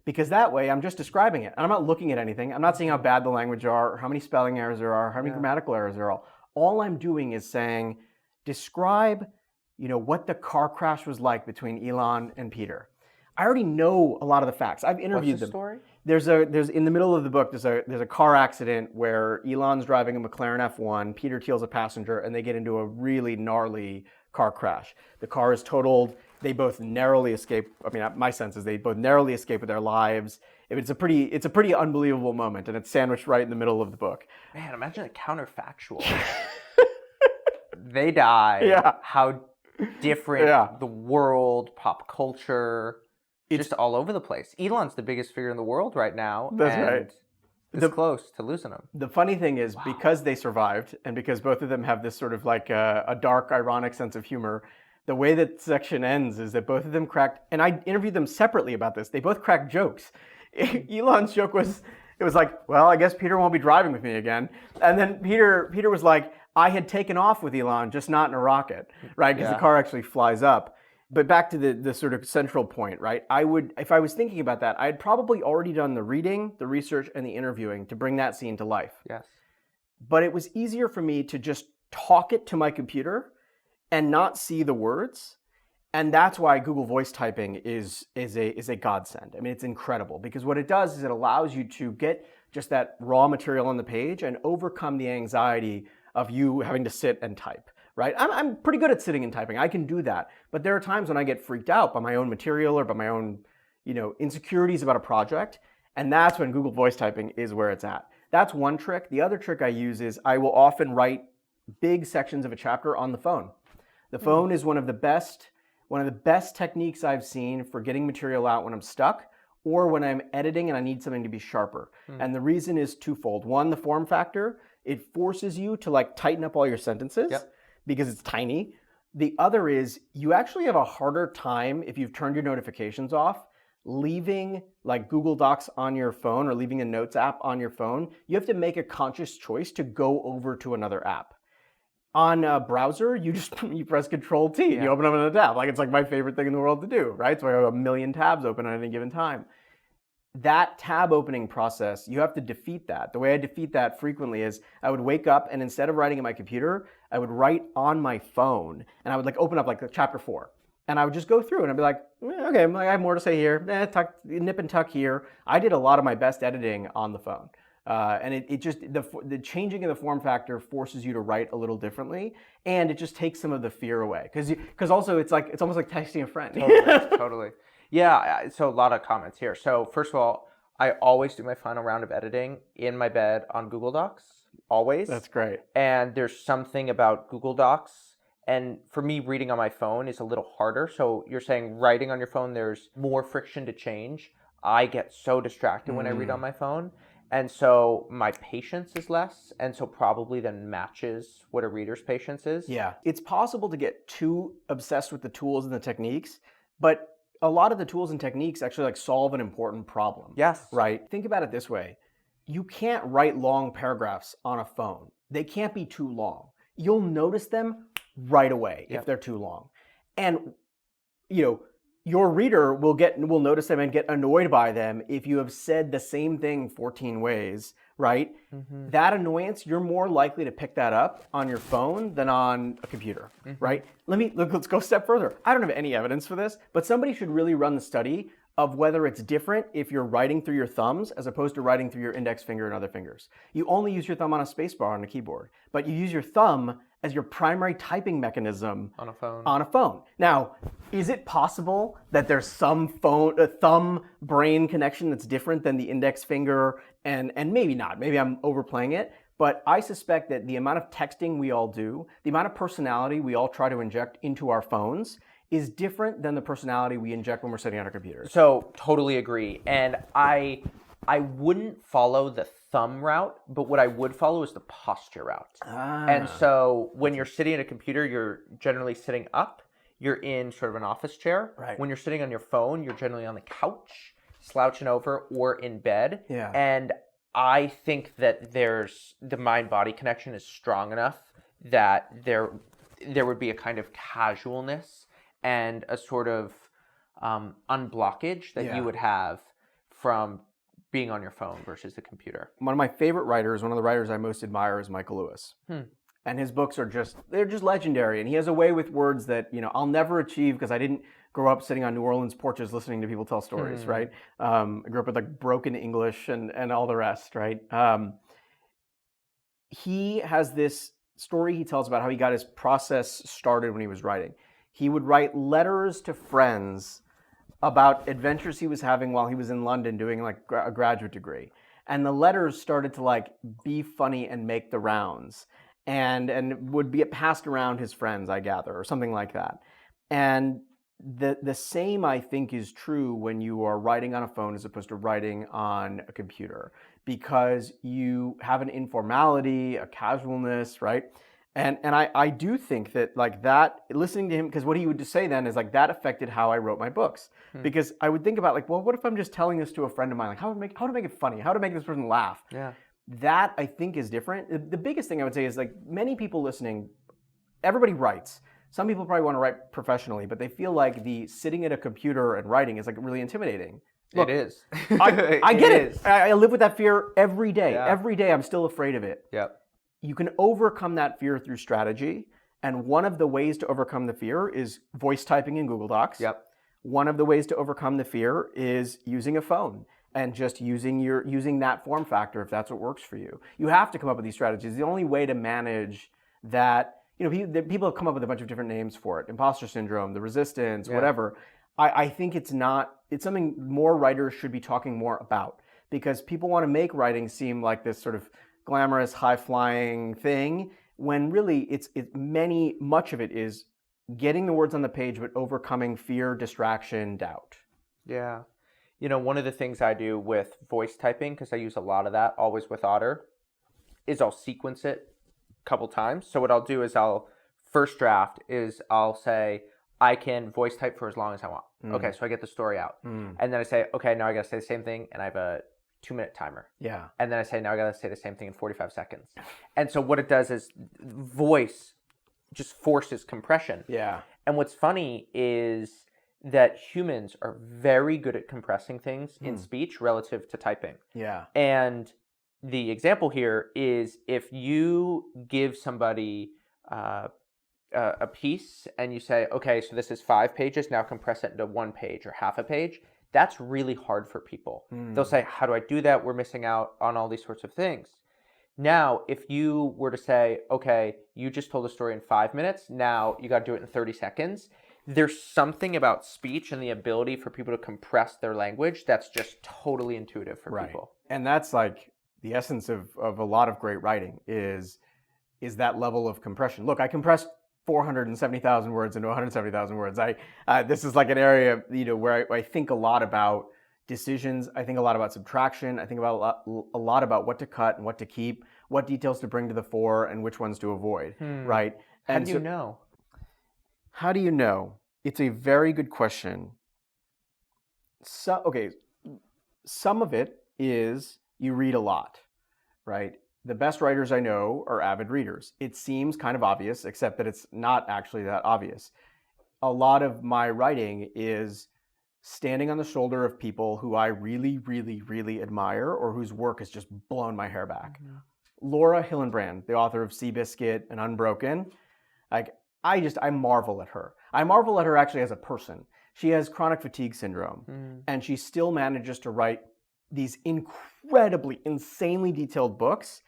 Because that way I'm just describing it and I'm not looking at anything. I'm not seeing how bad the language are or how many spelling errors there are, how many grammatical errors there are. All I'm doing is saying, describe, what the car crash was like between Elon and Peter. I already know a lot of the facts. I've interviewed them. Story? There's in the middle of the book, there's a car accident where Elon's driving a McLaren F1, Peter Thiel's a passenger, and they get into a really gnarly car crash. The car is totaled. They both narrowly escape. I mean, my sense is they both narrowly escape with their lives. It's a pretty unbelievable moment, and it's sandwiched right in the middle of the book. Man, imagine a counterfactual. They die. Yeah. How different the world, pop culture. Just all over the place. Elon's the biggest figure in the world right now. That's right. It's close to losing him. The funny thing is, because they survived, and because both of them have this sort of like a dark, ironic sense of humor, the way that section ends is that both of them cracked, and I interviewed them separately about this, they both cracked jokes. Elon's joke was like, well, I guess Peter won't be driving with me again. And then Peter was like, I had taken off with Elon, just not in a rocket, right? Because the car actually flies up. But back to the sort of central point, right? If I was thinking about that, I'd probably already done the reading, the research, and the interviewing to bring that scene to life. Yes. But it was easier for me to just talk it to my computer and not see the words. And that's why Google Voice Typing is a godsend. I mean, it's incredible because what it does is it allows you to get just that raw material on the page and overcome the anxiety of you having to sit and type. Right? I'm pretty good at sitting and typing. I can do that. But there are times when I get freaked out by my own material or by my own, insecurities about a project. And that's when Google Voice Typing is where it's at. That's one trick. The other trick I use is I will often write big sections of a chapter on the phone. The phone is one of the best techniques I've seen for getting material out when I'm stuck or when I'm editing and I need something to be sharper. And the reason is twofold. One, the form factor. It forces you to like tighten up all your sentences because it's tiny. The other is you actually have a harder time if you've turned your notifications off, leaving like Google Docs on your phone or leaving a notes app on your phone. You have to make a conscious choice to go over to another app. On a browser, you press Control T and you open up another tab. Like it's like my favorite thing in the world to do, right? So I have 1 million tabs open at any given time. That tab opening process, you have to defeat that. The way I defeat that frequently is I would wake up and instead of writing on my computer, I would write on my phone and I would like open up like chapter 4. And I would just go through and I'd be like, okay, I have more to say here. Nip and tuck here. I did a lot of my best editing on the phone. And it just, the changing of the form factor forces you to write a little differently. And it just takes some of the fear away. Because also it's almost like texting a friend. Totally. Yeah, so a lot of comments here. So first of all, I always do my final round of editing in my bed on Google Docs. Always. That's great. And there's something about Google Docs. And for me, reading on my phone is a little harder. So you're saying writing on your phone, there's more friction to change. I get so distracted when I read on my phone. And so my patience is less. And so probably then matches what a reader's patience is. Yeah. It's possible to get too obsessed with the tools and the techniques, but a lot of the tools and techniques actually like solve an important problem. Yes. Right? Think about it this way. You can't write long paragraphs on a phone. They can't be too long. You'll notice them right away if they're too long. And your reader will notice them and get annoyed by them if you have said the same thing 14 ways, right? That annoyance, you're more likely to pick that up on your phone than on a computer, right? Let's go a step further. I don't have any evidence for this, but somebody should really run the study of whether it's different if you're writing through your thumbs as opposed to writing through your index finger and other fingers. You only use your thumb on a space bar on a keyboard, but you use your thumb as your primary typing mechanism on a phone. Now, is it possible that there's some thumb brain connection that's different than the index finger? And maybe not. Maybe I'm overplaying it. But I suspect that the amount of texting we all do, the amount of personality we all try to inject into our phones is different than the personality we inject when we're sitting on our computers. So totally agree. And I wouldn't follow the thumb route, but what I would follow is the posture route. And so when you're sitting at a computer, you're generally sitting up. You're in sort of an office chair. Right. When you're sitting on your phone, you're generally on the couch, slouching over, or in bed. Yeah. And I think that the mind-body connection is strong enough that there would be a kind of casualness and a sort of unblockage that you would have from being on your phone versus the computer. One of my favorite writers, one of the writers I most admire is Michael Lewis. And his books are they're just legendary. And he has a way with words that, I'll never achieve because I didn't grow up sitting on New Orleans porches listening to people tell stories, right? I grew up with like broken English and all the rest, right? He has this story he tells about how he got his process started when he was writing. He would write letters to friends about adventures he was having while he was in London doing like a graduate degree. And the letters started to like be funny and make the rounds and would be passed around his friends, I gather, or something like that. And the same, I think, is true when you are writing on a phone as opposed to writing on a computer, because you have an informality, a casualness, right? And I do think that like that, listening to him, because what he would say then is like that affected how I wrote my books. Because I would think about like, well, what if I'm just telling this to a friend of mine? Like how to make it funny, how to make this person laugh. Yeah. That I think is different. The biggest thing I would say is like many people listening, everybody writes. Some people probably want to write professionally, but they feel like the sitting at a computer and writing is like really intimidating. Look, it is. I get it. I live with that fear every day. Yeah. Every day I'm still afraid of it. Yep. You can overcome that fear through strategy. And one of the ways to overcome the fear is voice typing in Google Docs. Yep. One of the ways to overcome the fear is using a phone and just using that form factor if that's what works for you. You have to come up with these strategies. The only way to manage that, people have come up with a bunch of different names for it. Imposter syndrome, the resistance, whatever. I think it's something more writers should be talking more about, because people want to make writing seem like this sort of glamorous, high-flying thing, when really much of it is getting the words on the page, but overcoming fear, distraction, doubt. Yeah. One of the things I do with voice typing, because I use a lot of that always with Otter, is I'll sequence it a couple times. So what I'll do is first draft is I'll say, I can voice type for as long as I want. Okay, so I get the story out. And then I say, okay, now I got to say the same thing, and I have a 2-minute timer. Yeah. And then I say, now I got to say the same thing in 45 seconds. And so what it does is voice just forces compression. Yeah. And what's funny is that humans are very good at compressing things in speech relative to typing. Yeah. And the example here is if you give somebody a piece and you say, okay, so this is 5 pages, now compress it into 1 page or half a page, that's really hard for people. They'll say, how do I do that? We're missing out on all these sorts of things. Now, if you were to say, okay, you just told a story in 5 minutes, now you got to do it in 30 seconds. There's something about speech and the ability for people to compress their language that's just totally intuitive for people. And that's like the essence of a lot of great writing is that level of compression. Look, I compressed 470,000 words into 170,000 words. This is like an area, where I think a lot about decisions. I think a lot about subtraction. I think about a lot about what to cut and what to keep, what details to bring to the fore and which ones to avoid, right? How do you know? How do you know? It's a very good question. Some of it is you read a lot, right? The best writers I know are avid readers. It seems kind of obvious, except that it's not actually that obvious. A lot of my writing is standing on the shoulder of people who I really, really, really admire or whose work has just blown my hair back. Laura Hillenbrand, the author of Seabiscuit and Unbroken, I marvel at her. I marvel at her actually as a person. She has chronic fatigue syndrome, and she still manages to write these incredibly, insanely detailed books,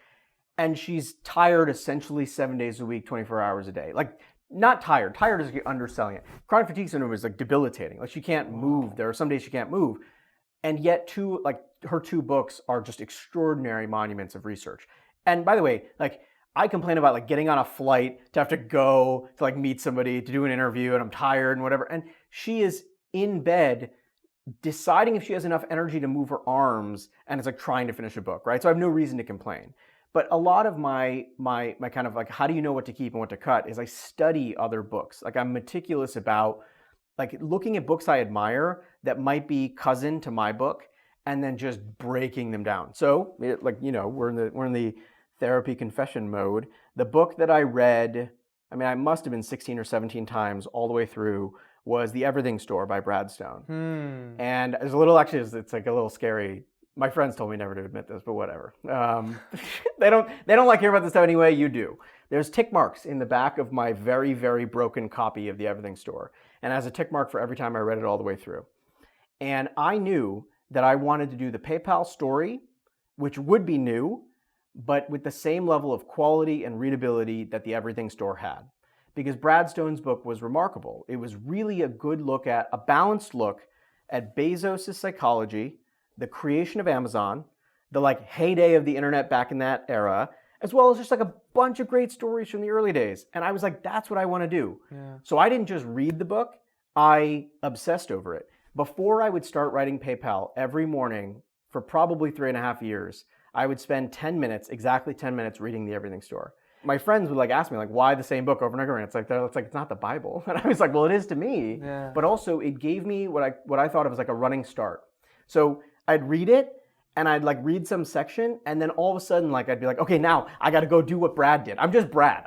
and she's tired essentially 7 days a week, 24 hours a day. Like, not tired. Tired is underselling it. Chronic fatigue syndrome is like debilitating. Like, she can't move. There are some days she can't move. And yet her 2 books are just extraordinary monuments of research. And by the way, I complain about getting on a flight to have to go to meet somebody to do an interview, and I'm tired and whatever. And she is in bed deciding if she has enough energy to move her arms, and it's trying to finish a book, right? So I have no reason to complain. But a lot of my kind of how do you know what to keep and what to cut is I study other books. I'm meticulous about looking at books I admire that might be cousin to my book, and then just breaking them down. So we're in the therapy confession mode. The book that I read, I must have been 16 or 17 times all the way through, was The Everything Store by Brad Stone. And there's it's a little scary. My friends told me never to admit this, but whatever. They don't like hearing about this stuff anyway. You do. There's tick marks in the back of my very, very broken copy of The Everything Store, and as a tick mark for every time I read it all the way through. And I knew that I wanted to do the PayPal story, which would be new, but with the same level of quality and readability that The Everything Store had. Because Brad Stone's book was remarkable. It was really a balanced look at Bezos' psychology, the creation of Amazon, the heyday of the internet back in that era, as well as just a bunch of great stories from the early days. And I was that's what I want to do. Yeah. So I didn't just read the book, I obsessed over it. Before I would start writing PayPal every morning for probably 3.5 years, I would spend exactly 10 minutes reading The Everything Store. My friends would ask me why the same book over and over again. It's not the Bible. And I was well, it is to me. Yeah. But also it gave me what I thought of as a running start. So I'd read it and I'd read some section, and then all of a sudden I'd be okay, now I got to go do what Brad did. I'm just Brad,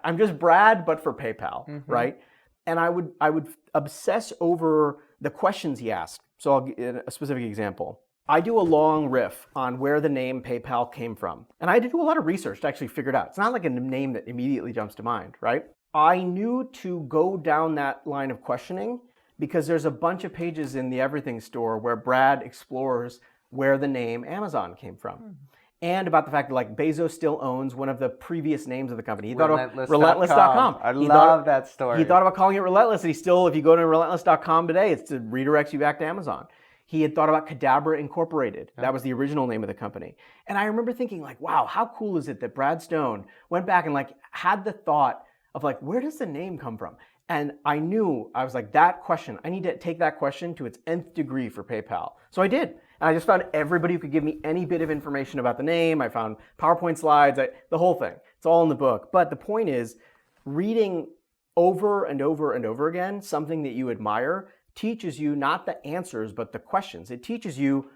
but for PayPal, right? And I would obsess over the questions he asked. So I'll give a specific example. I do a long riff on where the name PayPal came from. And I had to do a lot of research to actually figure it out. It's not a name that immediately jumps to mind, right? I knew to go down that line of questioning because there's a bunch of pages in The Everything Store where Brad explores where the name Amazon came from. And about the fact that Bezos still owns one of the previous names of the company. He thought about Relentless.com. I love that story. He thought about calling it Relentless, and if you go to Relentless.com today, it redirects you back to Amazon. He had thought about Cadabra Incorporated. That was the original name of the company. And I remember thinking like, wow, how cool is it that Brad Stone went back and like had the thought of like, where does the name come from? And I was like, that question, I need to take that question to its nth degree for PayPal. So I did. And I just found everybody who could give me any bit of information about the name. I found PowerPoint slides, the whole thing. It's all in the book. But the point is, reading over and over and over again something that you admire teaches you not the answers, but the questions. It teaches you,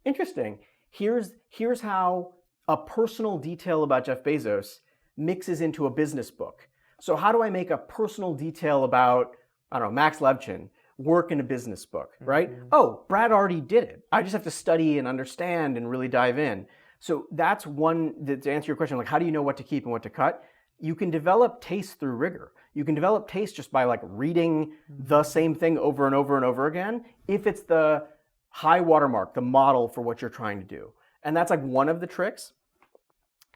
interesting. Here's how a personal detail about Jeff Bezos mixes into a business book. So how do I make a personal detail about, I don't know, Max Levchin work in a business book, right? Mm-hmm. Oh, Brad already did it. I just have to study and understand and really dive in. So that's one, to answer your question, like how do you know what to keep and what to cut? You can develop taste through rigor. You can develop taste just by like reading the same thing over and over and over again, if it's the high watermark, the model for what you're trying to do. And that's like one of the tricks.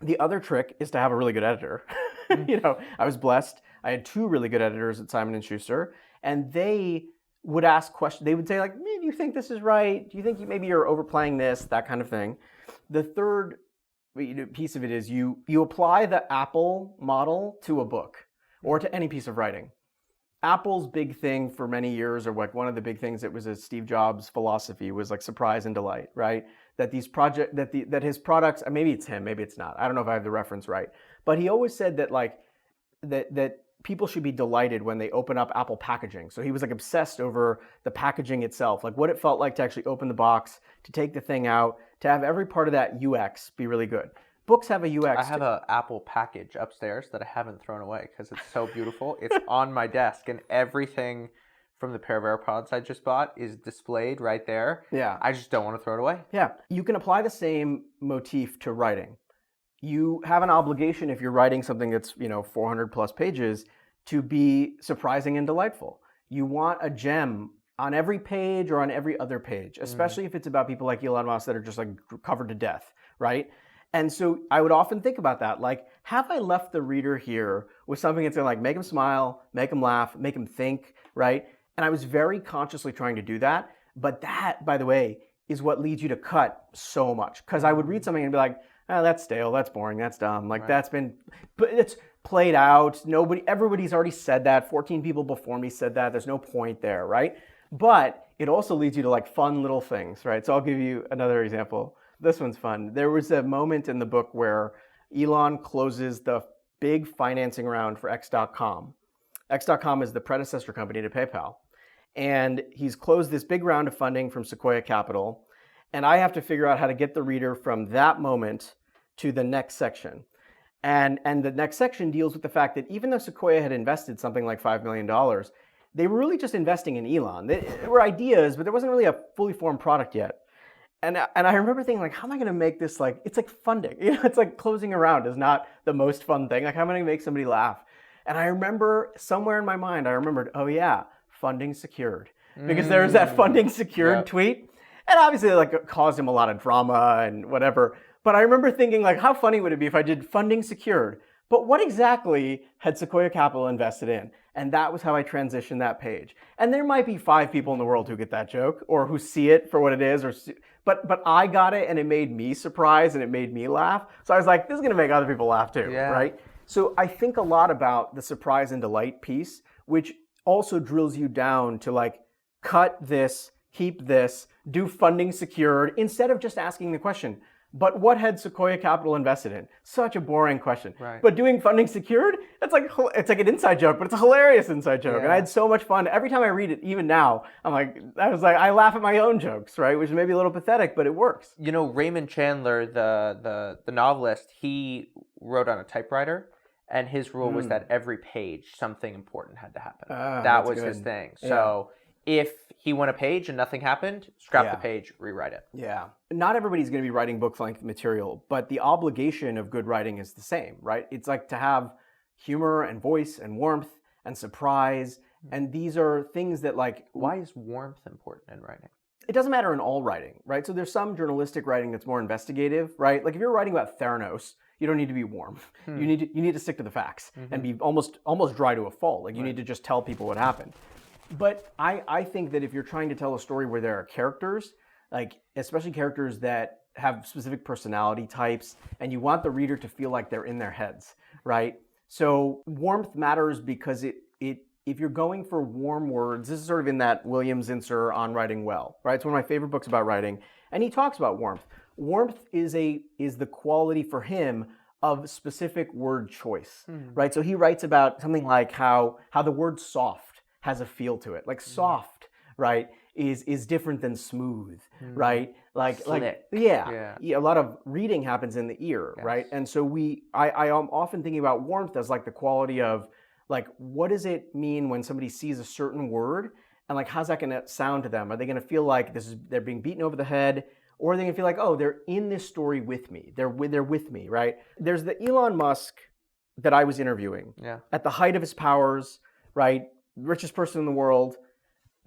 The other trick is to have a really good editor. I was blessed. I had 2 really good editors at Simon & Schuster, and they would ask questions. They would say like, do you think this is right? Do you think maybe you're overplaying this? That kind of thing. The third piece of it is you apply the Apple model to a book or to any piece of writing. Apple's big thing for many years, or like one of the big things that was a Steve Jobs philosophy, was like surprise and delight, right? That that his products, maybe it's him, maybe it's not. I don't know if I have the reference right, but he always said that like that people should be delighted when they open up Apple packaging. So he was like obsessed over the packaging itself, like what it felt like to actually open the box, to take the thing out, to have every part of that UX be really good. Books have a UX. I have an Apple package upstairs that I haven't thrown away because it's so beautiful. It's on my desk, and everything from the pair of AirPods I just bought is displayed right there. Yeah. I just don't want to throw it away. Yeah. You can apply the same motif to writing. You have an obligation, if you're writing something that's 400 plus pages, to be surprising and delightful. You want a gem on every page or on every other page, especially if it's about people like Elon Musk that are just like covered to death, right? And so I would often think about that, like, have I left the reader here with something that's gonna like make them smile, make them laugh, make them think, right? And I was very consciously trying to do that. But that, by the way, is what leads you to cut so much. Because I would read something and be like, oh, that's stale, that's boring, that's dumb. Like that's been, but it's played out. Everybody's already said that. 14 people before me said that. There's no point there, right? But it also leads you to like fun little things, right? So I'll give you another example. This one's fun. There was a moment in the book where Elon closes the big financing round for X.com. X.com is the predecessor company to PayPal. And he's closed this big round of funding from Sequoia Capital. And I have to figure out how to get the reader from that moment to the next section. And the next section deals with the fact that even though Sequoia had invested something like $5 million, they were really just investing in Elon. There were ideas, but there wasn't really a fully formed product yet. And I remember thinking, like, how am I going to make this like, it's like funding. It's like closing a round is not the most fun thing. Like, how am I going to make somebody laugh? And I remember somewhere in my mind, I remembered, oh yeah, funding secured. Because there was that funding secured tweet. And obviously like it caused him a lot of drama and whatever. But I remember thinking like, how funny would it be if I did funding secured? But what exactly had Sequoia Capital invested in? And that was how I transitioned that page. And there might be 5 people in the world who get that joke or who see it for what it is. But I got it and it made me surprised and it made me laugh. So I was like, this is going to make other people laugh too, right? So I think a lot about the surprise and delight piece, which also drills you down to like, cut this, keep this, do funding secured, instead of just asking the question, but what had Sequoia Capital invested in? Such a boring question. Right. But doing funding secured, it's like an inside joke, but it's a hilarious inside joke. And I had so much fun. Every time I read it, even now, I laugh at my own jokes, right? Which is maybe a little pathetic, but it works. Raymond Chandler, the novelist, he wrote on a typewriter, and his rule was that every page, something important had to happen. That was his thing. So if he won a page and nothing happened, scrap the page, rewrite it. Yeah. Not everybody's going to be writing book-length material, but the obligation of good writing is the same, right? It's like to have humor and voice and warmth and surprise. And these are things that like... Why is warmth important in writing? It doesn't matter in all writing, right? So there's some journalistic writing that's more investigative, right? Like if you're writing about Theranos, you don't need to be warm. You need to stick to the facts and be almost dry to a fault. Like you need to just tell people what happened. But I think that if you're trying to tell a story where there are characters, like especially characters that have specific personality types, and you want the reader to feel like they're in their heads, right? So warmth matters because if you're going for warm words, this is sort of in that William Zinsser On Writing Well, right? It's one of my favorite books about writing, and he talks about warmth. Warmth is the quality for him of specific word choice, right? So he writes about something like how the word soft has a feel to it. Like soft, right, is different than smooth, right? Slick. Yeah, a lot of reading happens in the ear, Yes. right? And so I am often thinking about warmth as like the quality of like, what does it mean when somebody sees a certain word, and like, how's that going to sound to them? Are they going to feel like they're being beaten over the head? Or are they going to feel like, oh, they're in this story with me. They're with me, right? There's the Elon Musk that I was interviewing at the height of his powers, right? Richest person in the world.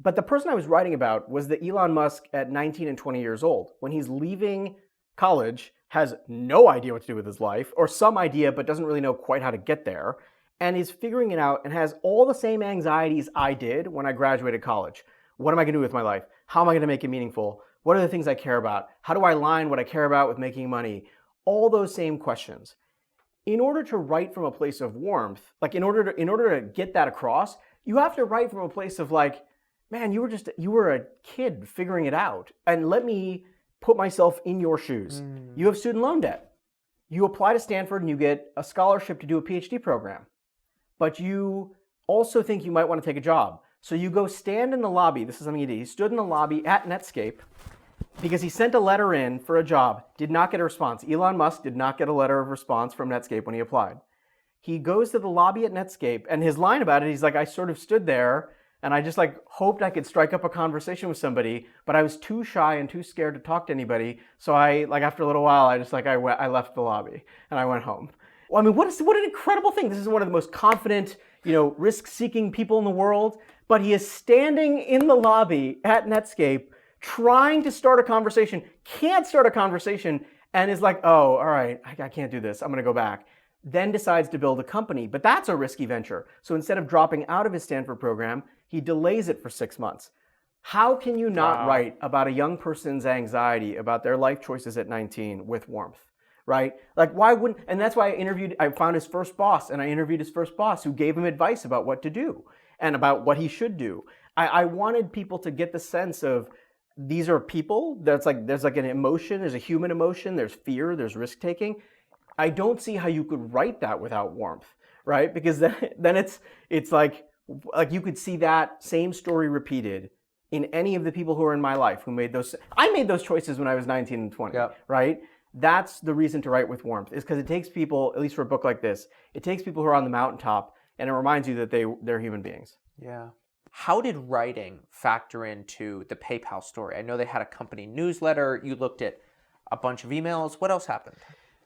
But the person I was writing about was the Elon Musk at 19 and 20 years old. When he's leaving college, has no idea what to do with his life, or some idea, but doesn't really know quite how to get there, and is figuring it out and has all the same anxieties I did when I graduated college. What am I going to do with my life? How am I going to make it meaningful? What are the things I care about? How do I align what I care about with making money? All those same questions. In order to write from a place of warmth, like in order to get that across, you have to write from a place of like, man, you were a kid figuring it out. And let me put myself in your shoes. You have student loan debt. You apply to Stanford and you get a scholarship to do a PhD program. But you also think you might want to take a job. So you go stand in the lobby. This is something he did. He stood in the lobby at Netscape because he sent a letter in for a job, did not get a response. Elon Musk did not get a letter of response from Netscape when he applied. He goes to the lobby at Netscape, and his line about it, he's like, I sort of stood there and I just like hoped I could strike up a conversation with somebody, but I was too shy and too scared to talk to anybody. So I, like, after a little while, I left the lobby and I went home. Well, I mean, what an incredible thing. This is one of the most confident, risk-seeking people in the world, but he is standing in the lobby at Netscape trying to start a conversation, can't start a conversation, and is like, oh, all right, I can't do this. I'm going to go back. Then decides to build a company, but that's a risky venture. So instead of dropping out of his Stanford program, he delays it for 6 monts. How can you not write about a young person's anxiety about their life choices at 19 with warmth? Right? Like, why wouldn't, and that's why I found his first boss, and I interviewed his first boss who gave him advice about what to do and about what he should do. I wanted people to get the sense of these are people. There's like an emotion, there's a human emotion, there's fear, there's risk taking. I don't see how you could write that without warmth, right? Because then it's like you could see that same story repeated in any of the people who are in my life who made those. I made those choices when I was 19 and 20, right? That's the reason to write with warmth, is because it takes people, at least for a book like this, it takes people who are on the mountaintop and it reminds you that they're human beings. Yeah. How did writing factor into the PayPal story? I know they had a company newsletter. You looked at a bunch of emails. What else happened?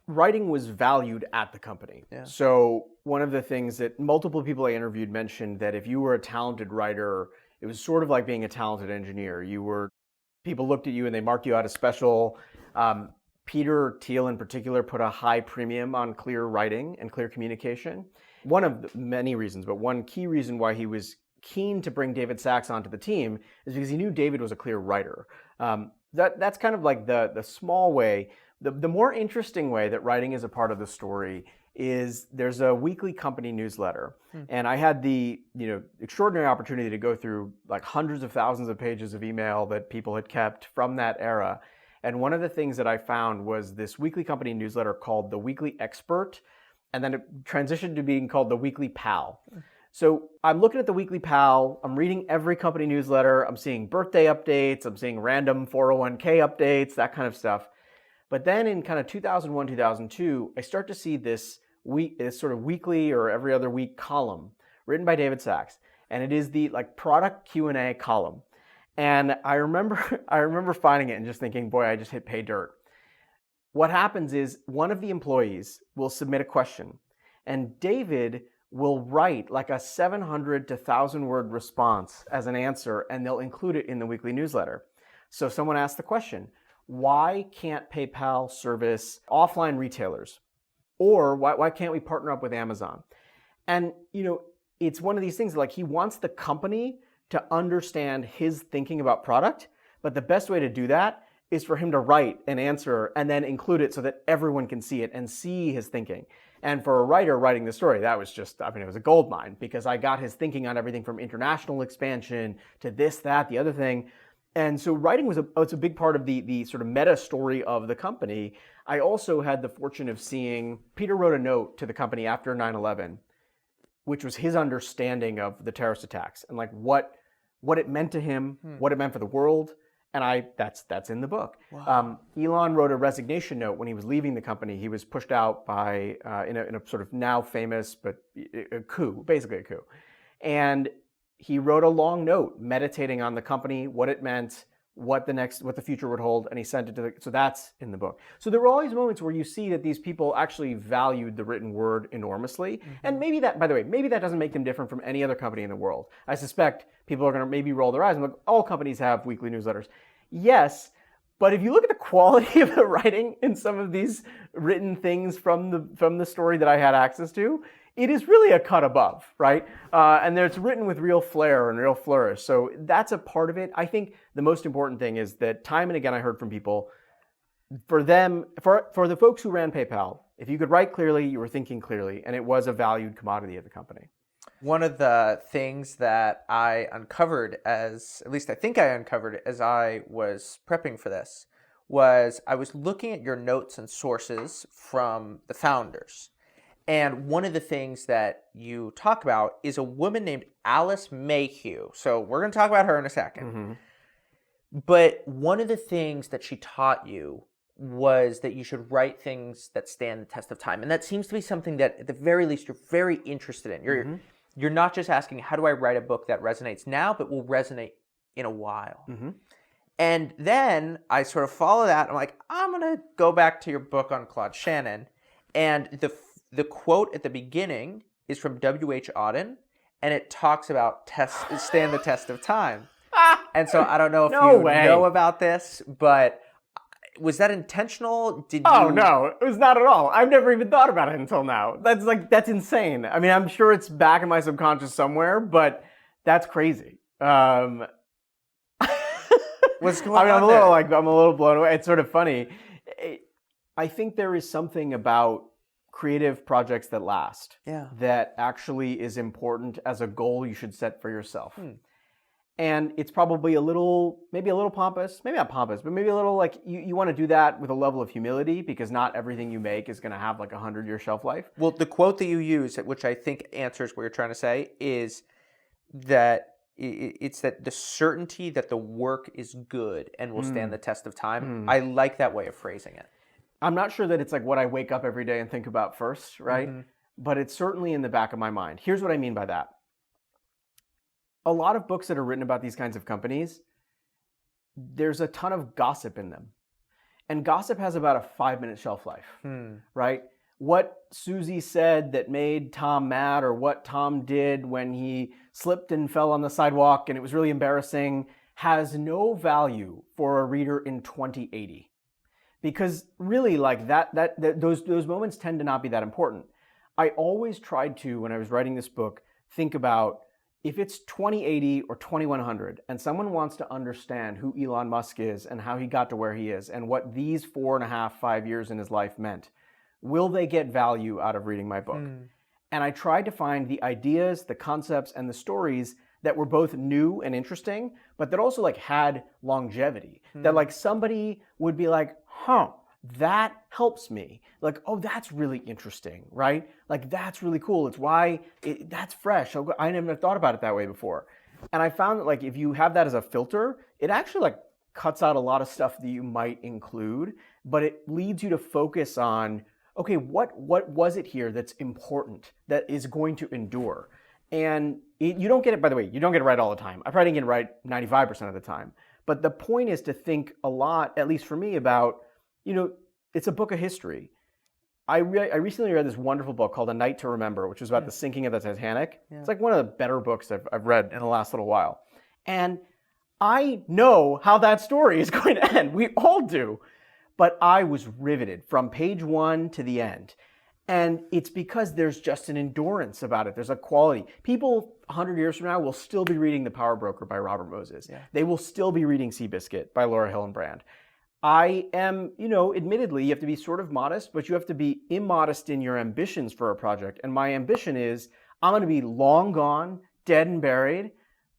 Writing was valued at the company. Yeah. So one of the things that multiple people I interviewed mentioned that if you were a talented writer, it was sort of like being a talented engineer. People looked at you and they marked you out as special. Peter Thiel in particular put a high premium on clear writing and clear communication. One of the many reasons, but one key reason why he was keen to bring David Sachs onto the team is because he knew David was a clear writer. That's kind of like the small way. The more interesting way that writing is a part of the story is there's a weekly company newsletter. And I had the extraordinary opportunity to go through like hundreds of thousands of pages of email that people had kept from that era. And one of the things that I found was this weekly company newsletter called The Weekly Expert, and then it transitioned to being called The Weekly Pal. So I'm looking at The Weekly Pal, I'm reading every company newsletter, I'm seeing birthday updates, I'm seeing random 401k updates, that kind of stuff. But then in kind of 2001, 2002, I start to see this sort of weekly or every other week column written by David Sachs. And it is the like product Q&A column. And I remember finding it and just thinking, boy, I just hit pay dirt. What happens is one of the employees will submit a question and David will write like a 700 to 1,000 word response as an answer, and they'll include it in the weekly newsletter. So someone asked the question, why can't PayPal service offline retailers? Or why can't we partner up with Amazon? And, it's one of these things like he wants the company to understand his thinking about product, but the best way to do that is for him to write an answer and then include it so that everyone can see it and see his thinking. And for a writer writing the story, that was just, I mean, it was a gold mine because I got his thinking on everything from international expansion to this, that, the other thing. And so writing it's a big part of the sort of meta story of the company. I also had the fortune of seeing, Peter wrote a note to the company after 9/11, which was his understanding of the terrorist attacks and like what it meant to him, what it meant for the world. And that's in the book. Wow. Elon wrote a resignation note when he was leaving the company. He was pushed out by, in a sort of now famous, but a coup, basically a coup. And he wrote a long note meditating on the company, what it meant, what the future would hold, and he sent it so that's in the book. So there were all these moments where you see that these people actually valued the written word enormously. And maybe that, by the way, maybe that doesn't make them different from any other company in the world. I suspect people are going to maybe roll their eyes and look, all companies have weekly newsletters. Yes, but if you look at the quality of the writing in some of these written things from the story that I had access to, it is really a cut above, right? And it's written with real flair and real flourish. So that's a part of it. I think the most important thing is that time and again I heard from people, for the folks who ran PayPal, if you could write clearly, you were thinking clearly, and it was a valued commodity of the company. One of the things that I uncovered at least I think I uncovered as I was prepping for this, was I was looking at your notes and sources from the founders. And one of the things that you talk about is a woman named Alice Mayhew. So we're going to talk about her in a second. Mm-hmm. But one of the things that she taught you was that you should write things that stand the test of time. And that seems to be something that, at the very least, you're very interested in. You're not just asking, how do I write a book that resonates now, but will resonate in a while? Mm-hmm. And then I sort of follow that. I'm like, I'm going to go back to your book on Claude Shannon. And the quote at the beginning is from W.H. Auden, and it talks about stand the test of time. And so I don't know if you know about this, but was that intentional? No, it was not at all. I've never even thought about it until now. That's insane. I mean, I'm sure it's back in my subconscious somewhere, but that's crazy. What's going on? I'm a little blown away. It's sort of funny. I think there is something about creative projects that last that actually is important as a goal you should set for yourself. And it's probably maybe a little pompous, maybe not pompous, but maybe a little like you want to do that with a level of humility because not everything you make is going to have like 100-year shelf life. Well, the quote that you use, which I think answers what you're trying to say, is that it's that the certainty that the work is good and will stand the test of time. I like that way of phrasing it. I'm not sure that it's like what I wake up every day and think about first, right? But it's certainly in the back of my mind. Here's what I mean by that. A lot of books that are written about these kinds of companies, there's a ton of gossip in them. And gossip has about a 5-minute shelf life, right? What Susie said that made Tom mad, or what Tom did when he slipped and fell on the sidewalk and it was really embarrassing, has no value for a reader in 2080. Because really, like those moments tend to not be that important. I always tried to, when I was writing this book, think about if it's 2080 or 2100 and someone wants to understand who Elon Musk is and how he got to where he is and what these 4.5, 5 years in his life meant, will they get value out of reading my book? And I tried to find the ideas, the concepts, and the stories that were both new and interesting, but that also like had longevity. That like somebody would be like, that helps me. Like, oh, that's really interesting, right? Like, that's really cool. It's why that's fresh. I never thought about it that way before. And I found that like if you have that as a filter, it actually like cuts out a lot of stuff that you might include, but it leads you to focus on, okay, what was it here that's important, that is going to endure? And you don't get it, by the way, you don't get it right all the time. I probably didn't get it right 95% of the time. But the point is to think a lot, at least for me, about, it's a book of history. I recently read this wonderful book called A Night to Remember, which was about the sinking of the Titanic. It's like one of the better books I've read in the last little while. And I know how that story is going to end. We all do. But I was riveted from page 1 to the end. And it's because there's just an endurance about it. There's a quality. People 100 years from now will still be reading The Power Broker by Robert Moses. Yeah. They will still be reading Seabiscuit by Laura Hillenbrand. I am, admittedly, you have to be sort of modest, but you have to be immodest in your ambitions for a project. And my ambition is I'm going to be long gone, dead and buried,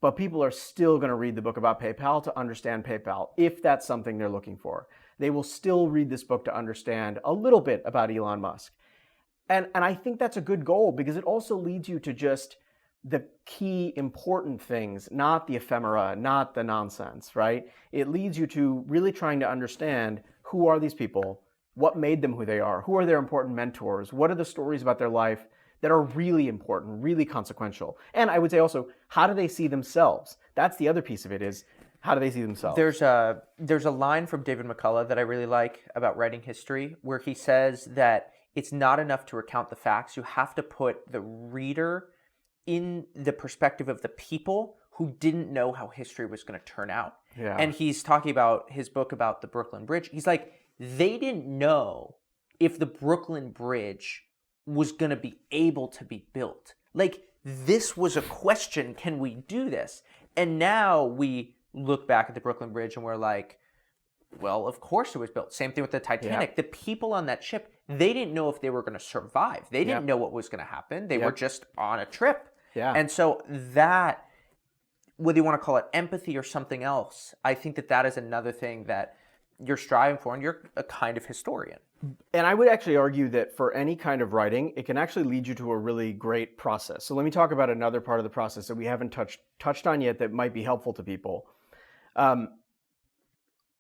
but people are still going to read the book about PayPal to understand PayPal, if that's something they're looking for. They will still read this book to understand a little bit about Elon Musk. And I think that's a good goal because it also leads you to just the key important things, not the ephemera, not the nonsense, right? It leads you to really trying to understand who are these people, what made them who they are, who are their important mentors, what are the stories about their life that are really important, really consequential. And I would say also, how do they see themselves? That's the other piece of it is, how do they see themselves? There's a line from David McCullough that I really like about writing history where he says that it's not enough to recount the facts. You have to put the reader in the perspective of the people who didn't know how history was going to turn out. Yeah. And he's talking about his book about the Brooklyn Bridge. He's like, they didn't know if the Brooklyn Bridge was going to be able to be built. Like, this was a question, can we do this? And now we look back at the Brooklyn Bridge and we're like, well, of course it was built. Same thing with the Titanic. The people on that ship, they didn't know if they were going to survive. They didn't know what was going to happen. They were just on a trip. Yeah. And so that, whether you want to call it empathy or something else, I think that is another thing that you're striving for, and you're a kind of historian. And I would actually argue that for any kind of writing, it can actually lead you to a really great process. So let me talk about another part of the process that we haven't touched on yet that might be helpful to people.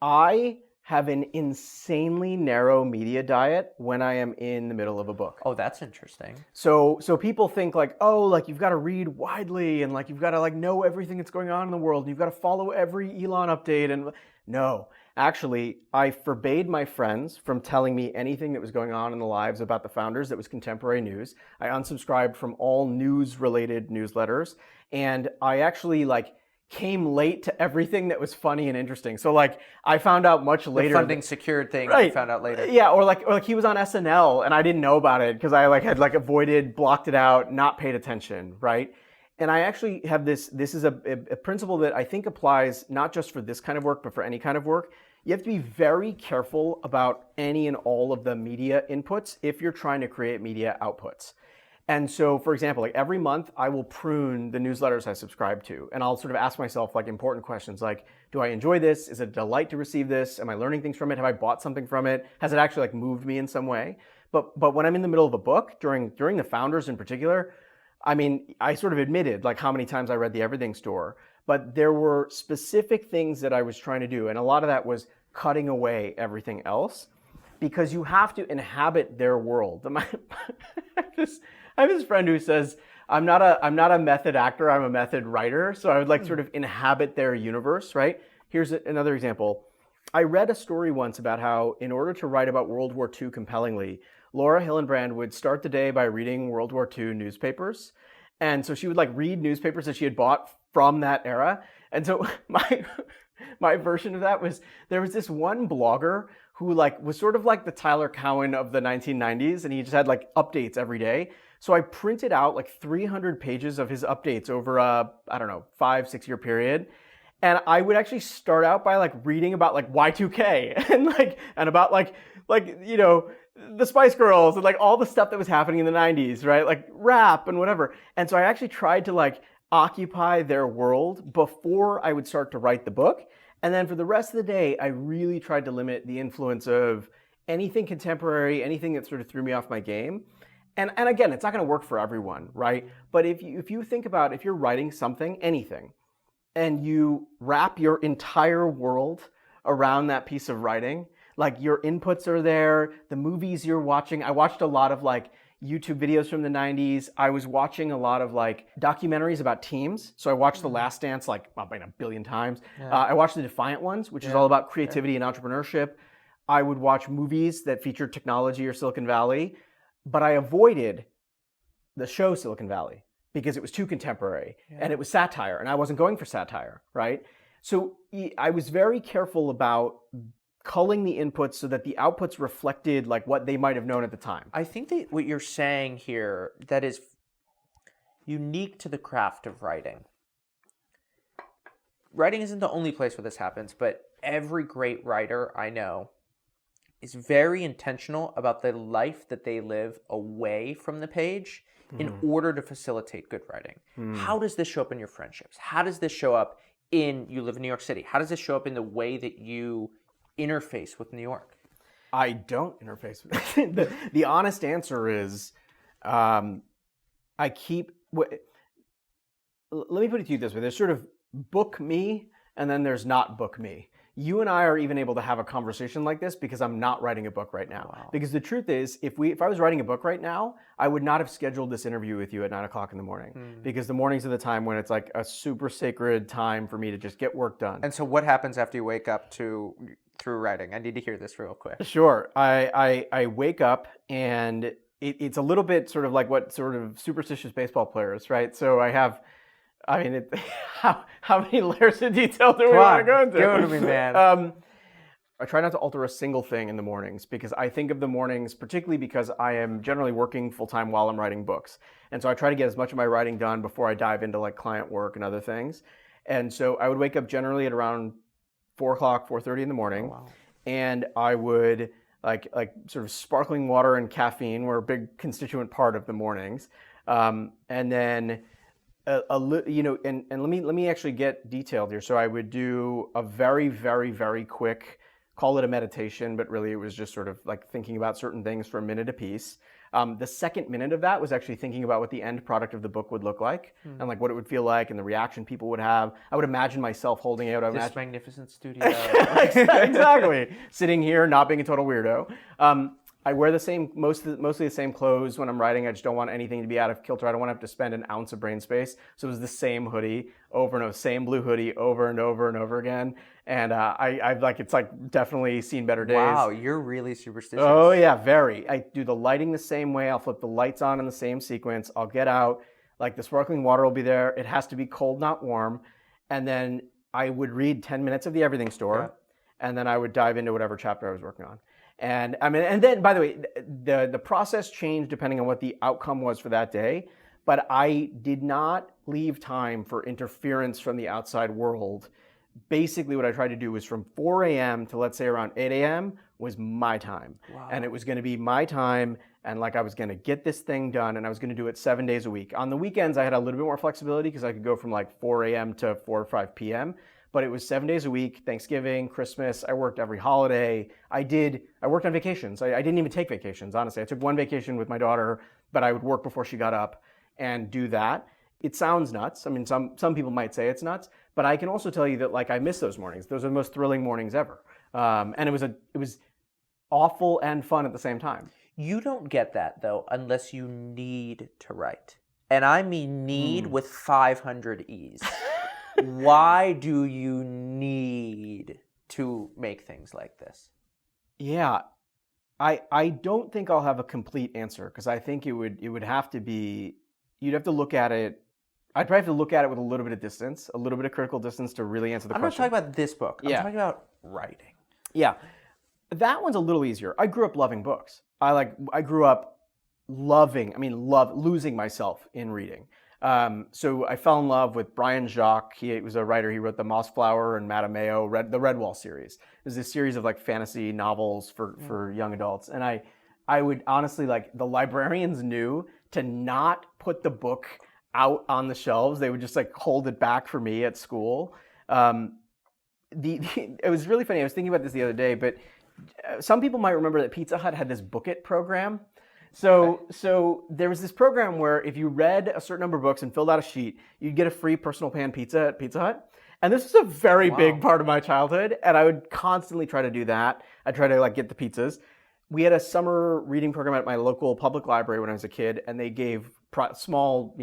I have an insanely narrow media diet when I am in the middle of a book. Oh, that's interesting. So people think like, oh, like you've got to read widely and like you've got to like know everything that's going on in the world and you've got to follow every Elon update. And no, actually, I forbade my friends from telling me anything that was going on in the lives about the founders that was contemporary news. I unsubscribed from all news-related newsletters, and I actually like came late to everything that was funny and interesting. So like I found out much later. The funding secured thing Right. you found out later. Yeah, or like he was on SNL and I didn't know about it because I like had like avoided, blocked it out, not paid attention, right? And I actually have this is a principle that I think applies not just for this kind of work, but for any kind of work. You have to be very careful about any and all of the media inputs if you're trying to create media outputs. And so, for example, like every month I will prune the newsletters I subscribe to, and I'll sort of ask myself like important questions like, do I enjoy this? Is it a delight to receive this? Am I learning things from it? Have I bought something from it? Has it actually like moved me in some way? But when I'm in the middle of a book, during the founders in particular, I mean, I sort of admitted like how many times I read The Everything Store, but there were specific things that I was trying to do, and a lot of that was cutting away everything else, because you have to inhabit their world. I have this friend who says, I'm not a method actor, I'm a method writer. So I would like sort of inhabit their universe, right? Here's another example. I read a story once about how in order to write about World War II compellingly, Laura Hillenbrand would start the day by reading World War II newspapers. And so she would like read newspapers that she had bought from that era. And so my version of that was, there was this one blogger who like was sort of like the Tyler Cowen of the 1990s, and he just had like updates every day. So I printed out like 300 pages of his updates over a, 5-6 year period. And I would actually start out by like reading about like Y2K and about the Spice Girls and like all the stuff that was happening in the 90s, right? Like rap and whatever. And so I actually tried to like occupy their world before I would start to write the book. And then for the rest of the day, I really tried to limit the influence of anything contemporary, anything that sort of threw me off my game. And again, it's not going to work for everyone, right? But if you think about, if you're writing something, anything, and you wrap your entire world around that piece of writing, like your inputs are there, the movies you're watching. I watched a lot of like YouTube videos from the 90s. I was watching a lot of like documentaries about teams. So I watched The Last Dance like a billion times. Yeah. I watched The Defiant Ones, which is all about creativity and entrepreneurship. I would watch movies that featured technology or Silicon Valley. But I avoided the show Silicon Valley because it was too contemporary and it was satire, and I wasn't going for satire, right? So I was very careful about culling the inputs so that the outputs reflected like what they might have known at the time. I think that what you're saying here that is unique to the craft of writing. Writing isn't the only place where this happens, but every great writer I know is very intentional about the life that they live away from the page in order to facilitate good writing. How does this show up in your friendships? How does this show up you live in New York City? How does this show up in the way that you interface with New York? I don't interface with it. The honest answer is I keep... Let me put it to you this way. There's sort of book me, and then there's not book me. You and I are even able to have a conversation like this because I'm not writing a book right now. Wow. Because the truth is, if I was writing a book right now, I would not have scheduled this interview with you at 9 o'clock in the morning. Because the mornings are the time when it's like a super sacred time for me to just get work done. And so what happens after you wake up through writing? I need to hear this real quick. Sure. I wake up and it's a little bit sort of like what sort of superstitious baseball players, right? So how many layers of detail do we want to go into? Go to me, man. I try not to alter a single thing in the mornings because I think of the mornings, particularly because I am generally working full-time while I'm writing books. And so I try to get as much of my writing done before I dive into like client work and other things. And so I would wake up generally at around 4 o'clock, 4:30 in the morning. Oh, wow. And I would like sort of sparkling water and caffeine were a big constituent part of the mornings. And then and let me actually get detailed here. So I would do a very, very, very quick, call it a meditation, but really it was just sort of like thinking about certain things for a minute apiece. The second minute of that was actually thinking about what the end product of the book would look like and like what it would feel like and the reaction people would have. I would imagine myself holding out. This magnificent studio. Exactly. Sitting here, not being a total weirdo. I wear the same, mostly the same clothes when I'm writing. I just don't want anything to be out of kilter. I don't want to have to spend an ounce of brain space. So it was the same hoodie over and over, same blue hoodie over and over and over again. And I've like, it's like definitely seen better days. Wow, you're really superstitious. Oh yeah, very. I do the lighting the same way. I'll flip the lights on in the same sequence. I'll get out, like the sparkling water will be there. It has to be cold, not warm. And then I would read 10 minutes of the Everything Store. Yeah. And then I would dive into whatever chapter I was working on. And and then, by the way, the process changed depending on what the outcome was for that day. But I did not leave time for interference from the outside world. Basically, what I tried to do was from 4 a.m. to let's say around 8 a.m. was my time. Wow. And it was going to be my time. And like I was going to get this thing done and I was going to do it 7 days a week. On the weekends, I had a little bit more flexibility because I could go from like 4 a.m. to 4 or 5 p.m. But it was 7 days a week, Thanksgiving, Christmas. I worked every holiday. I worked on vacations. I didn't even take vacations, honestly. I took one vacation with my daughter, but I would work before she got up and do that. It sounds nuts. I mean, some people might say it's nuts, but I can also tell you that like I miss those mornings. Those are the most thrilling mornings ever. And it was awful and fun at the same time. You don't get that though unless you need to write. And I mean need with 500 E's. Why do you need to make things like this? Yeah, I don't think I'll have a complete answer because I think it would have to be, you'd have to look at it. I'd probably have to look at it with a little bit of distance, a little bit of critical distance to really answer the question. I'm not talking about this book. I'm talking about writing. Yeah, that one's a little easier. I grew up loving books. I grew up losing myself in reading. So I fell in love with Brian Jacques. He was a writer. He wrote the Mossflower and Madame Mayo, the Redwall series. It was this series of like fantasy novels for young adults. And I would honestly, like, the librarians knew to not put the book out on the shelves. They would just like hold it back for me at school. It was really funny. I was thinking about this the other day, but some people might remember that Pizza Hut had this Book It program. So there was this program where if you read a certain number of books and filled out a sheet, you'd get a free personal pan pizza at Pizza Hut. And this was a very big part of my childhood, and I would constantly try to do that. I'd try to like get the pizzas. We had a summer reading program at my local public library when I was a kid, and they gave small,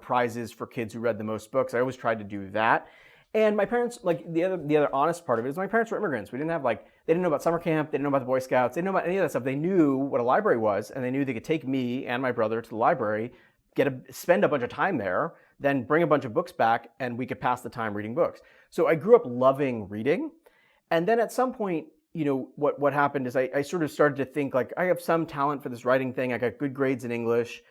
prizes for kids who read the most books. I always tried to do that. And my parents, like the other honest part of it is my parents were immigrants. We didn't have they didn't know about summer camp. They didn't know about the Boy Scouts. They didn't know about any of that stuff. They knew what a library was, and they knew they could take me and my brother to the library, spend a bunch of time there, then bring a bunch of books back, and we could pass the time reading books. So I grew up loving reading. And then at some point, what happened is I sort of started to think like I have some talent for this writing thing. I got good grades in English.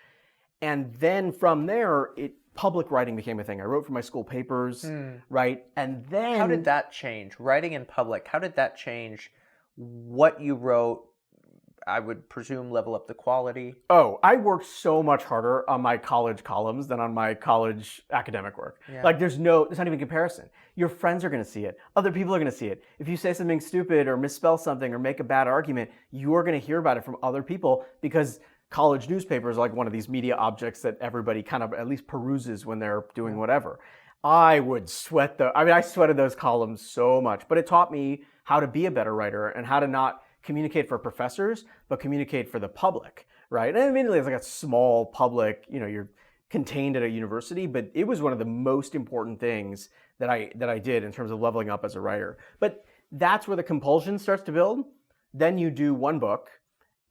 And then from there, public writing became a thing. I wrote for my school papers, right? And then how did that change? Writing in public, how did that change what you wrote? I would presume level up the quality. Oh, I worked so much harder on my college columns than on my college academic work. Yeah. Like there's not even comparison. Your friends are going to see it. Other people are going to see it. If you say something stupid or misspell something or make a bad argument, you're going to hear about it from other people because college newspapers are like one of these media objects that everybody kind of at least peruses when they're doing whatever. I sweated those columns so much, but it taught me how to be a better writer and how to not communicate for professors, but communicate for the public, right? And admittedly, it's like a small public, you're contained at a university, but it was one of the most important things that I did in terms of leveling up as a writer. But that's where the compulsion starts to build. Then you do one book,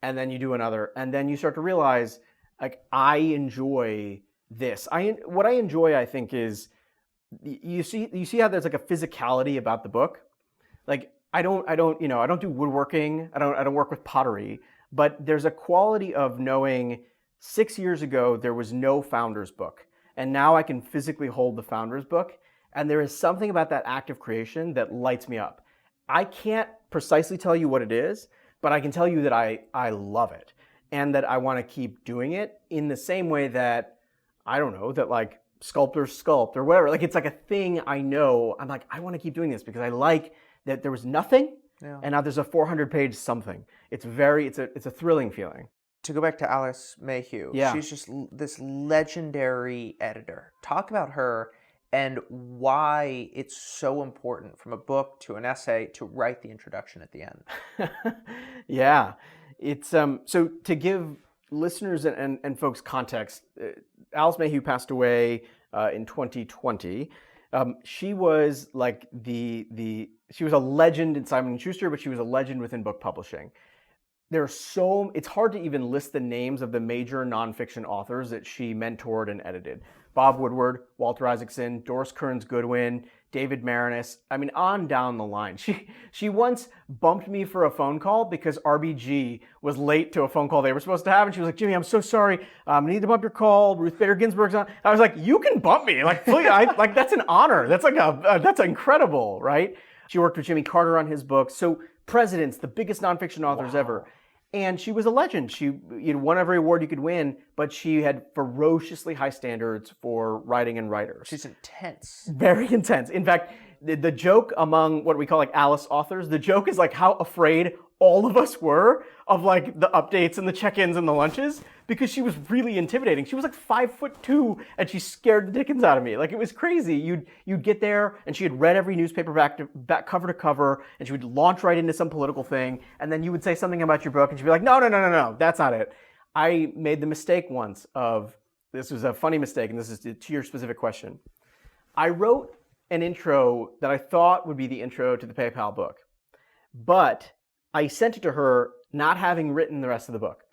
and then you do another, and then you start to realize, like, I enjoy this. What I enjoy, I think, is you see how there's like a physicality about the book. Like I don't do woodworking. I don't work with pottery, but there's a quality of knowing 6 years ago there was no founder's book, and now I can physically hold the founder's book, and there is something about that act of creation that lights me up. I can't precisely tell you what it is, but I can tell you that I love it and that I want to keep doing it in the same way that, I don't know, that like sculptors sculpt or whatever. Like it's like a thing I know. I'm like, I want to keep doing this because I like that there was nothing and now there's a 400-page something. It's a thrilling feeling. To go back to Alice Mayhew, she's just this legendary editor. Talk about her and why it's so important from a book to an essay to write the introduction at the end. Yeah. It's so to give listeners and folks context, Alice Mayhew passed away in 2020. She was like she was a legend in Simon & Schuster, but she was a legend within book publishing. It's hard to even list the names of the major nonfiction authors that she mentored and edited. Bob Woodward, Walter Isaacson, Doris Kearns Goodwin, David Maraniss. I mean, on down the line. She once bumped me for a phone call because RBG was late to a phone call they were supposed to have, and she was like, "Jimmy, I'm so sorry. I need to bump your call. Ruth Bader Ginsburg's on." I was like, "You can bump me, like, please." Like that's an honor. That's like that's incredible, right? She worked with Jimmy Carter on his book. So Presidents, the biggest nonfiction authors ever. And she was a legend. She won every award you could win, but she had ferociously high standards for writing and writers. She's intense. Very intense. In fact, the joke among what we call like Alice authors, the joke is like how afraid all of us were of like the updates and the check-ins and the lunches because she was really intimidating. She was like 5'2" and she scared the dickens out of me. Like it was crazy. You'd get there and she had read every newspaper back cover to cover and she would launch right into some political thing and then you would say something about your book and she'd be like, no, that's not it. I made the mistake once this was a funny mistake and this is to your specific question. I wrote an intro that I thought would be the intro to the PayPal book, but I sent it to her not having written the rest of the book.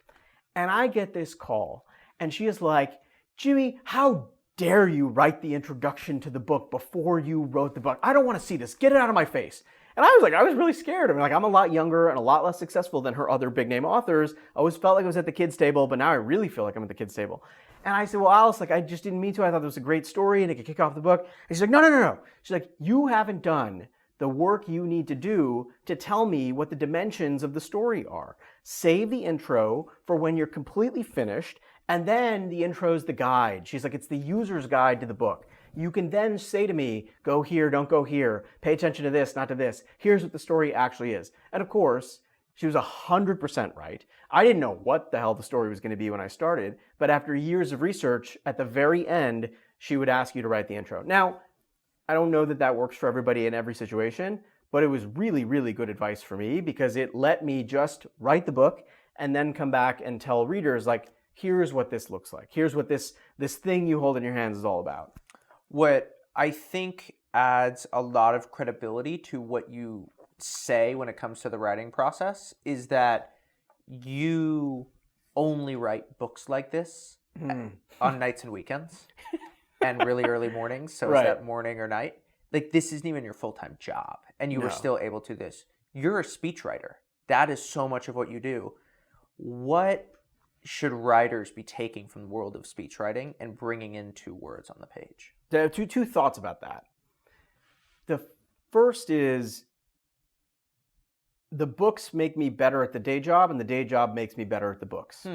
And I get this call, and she is like, "Jimmy, how dare you write the introduction to the book before you wrote the book? I don't want to see this. Get it out of my face." And I was really scared. I'm a lot younger and a lot less successful than her other big name authors. I always felt like I was at the kids' table, but now I really feel like I'm at the kids' table. And I said, "Well, Alice, like I just didn't mean to. I thought this was a great story and it could kick off the book." And she's like, No. She's like, "You haven't done the work you need to do to tell me what the dimensions of the story are. Save the intro for when you're completely finished, and then the intro's the guide." She's like, "It's the user's guide to the book. You can then say to me, go here, don't go here, pay attention to this, not to this. Here's what the story actually is." And of course, she was 100% right. I didn't know what the hell the story was going to be when I started, but after years of research, at the very end, she would ask you to write the intro. Now, I don't know that works for everybody in every situation, but it was really, really good advice for me because it let me just write the book and then come back and tell readers, like, here's what this looks like. Here's what this thing you hold in your hands is all about. What I think adds a lot of credibility to what you say when it comes to the writing process is that you only write books like this on nights and weekends. And really early mornings, so right. Is that morning or night? Like, this isn't even your full-time job, and you were still able to do this. you're a speechwriter. That is so much of what you do. What should writers be taking from the world of speechwriting and bringing into words on the page? There are two thoughts about that. The first is the books make me better at the day job, and the day job makes me better at the books.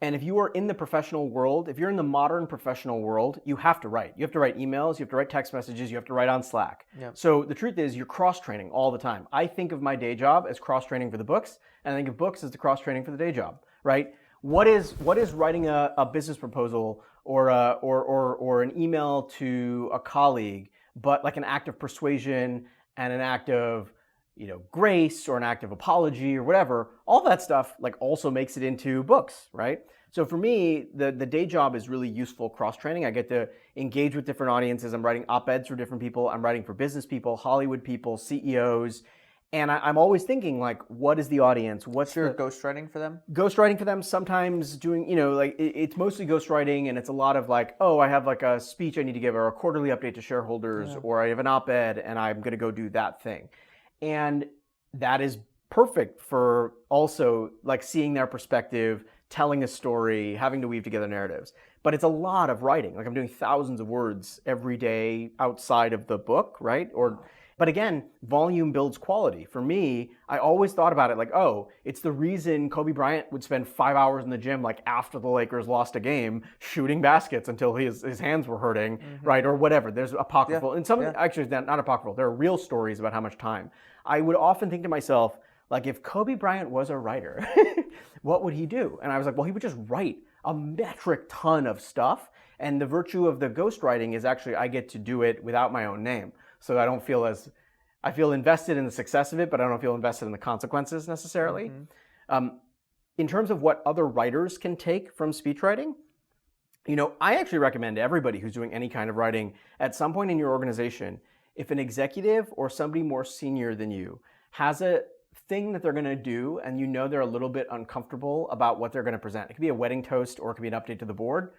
And if you are in the professional world, if you're in the modern professional world, you have to write. You have to write emails, you have to write text messages, you have to write on Slack. Yep. So the truth is you're cross-training all the time. I think of my day job as cross-training for the books, and I think of books as the cross-training for the day job, right? What is writing a business proposal or an email to a colleague, but like an act of persuasion and an act of grace or an act of apology or whatever, all that stuff like also makes it into books, right? So for me, the day job is really useful cross-training. I get to engage with different audiences. I'm writing op-eds for different people. I'm writing for business people, Hollywood people, CEOs. And I'm always thinking like, what is the audience? What's your ghostwriting for them? Ghostwriting for them, sometimes doing, like it's mostly ghostwriting, and it's a lot of like, oh, I have like a speech I need to give or a quarterly update to shareholders, or I have an op-ed and I'm going to go do that thing. And that is perfect for also like seeing their perspective, telling a story, having to weave together narratives. But it's a lot of writing. Like I'm doing thousands of words every day outside of the book, right? But again, volume builds quality. For me, I always thought about it like, oh, it's the reason Kobe Bryant would spend 5 hours in the gym like after the Lakers lost a game shooting baskets until his hands were hurting, right? Or whatever. There's apocryphal. And some, actually, not apocryphal. There are real stories about how much time. I would often think to myself, like, if Kobe Bryant was a writer, what would he do? And I was like, well, he would just write a metric ton of stuff. And the virtue of the ghostwriting is actually I get to do it without my own name. So I don't feel I feel invested in the success of it, but I don't feel invested in the consequences necessarily. In terms of what other writers can take from speechwriting, I actually recommend everybody who's doing any kind of writing at some point in your organization, if an executive or somebody more senior than you has a thing that they're going to do and they're a little bit uncomfortable about what they're going to present. It could be a wedding toast or it could be an update to the board.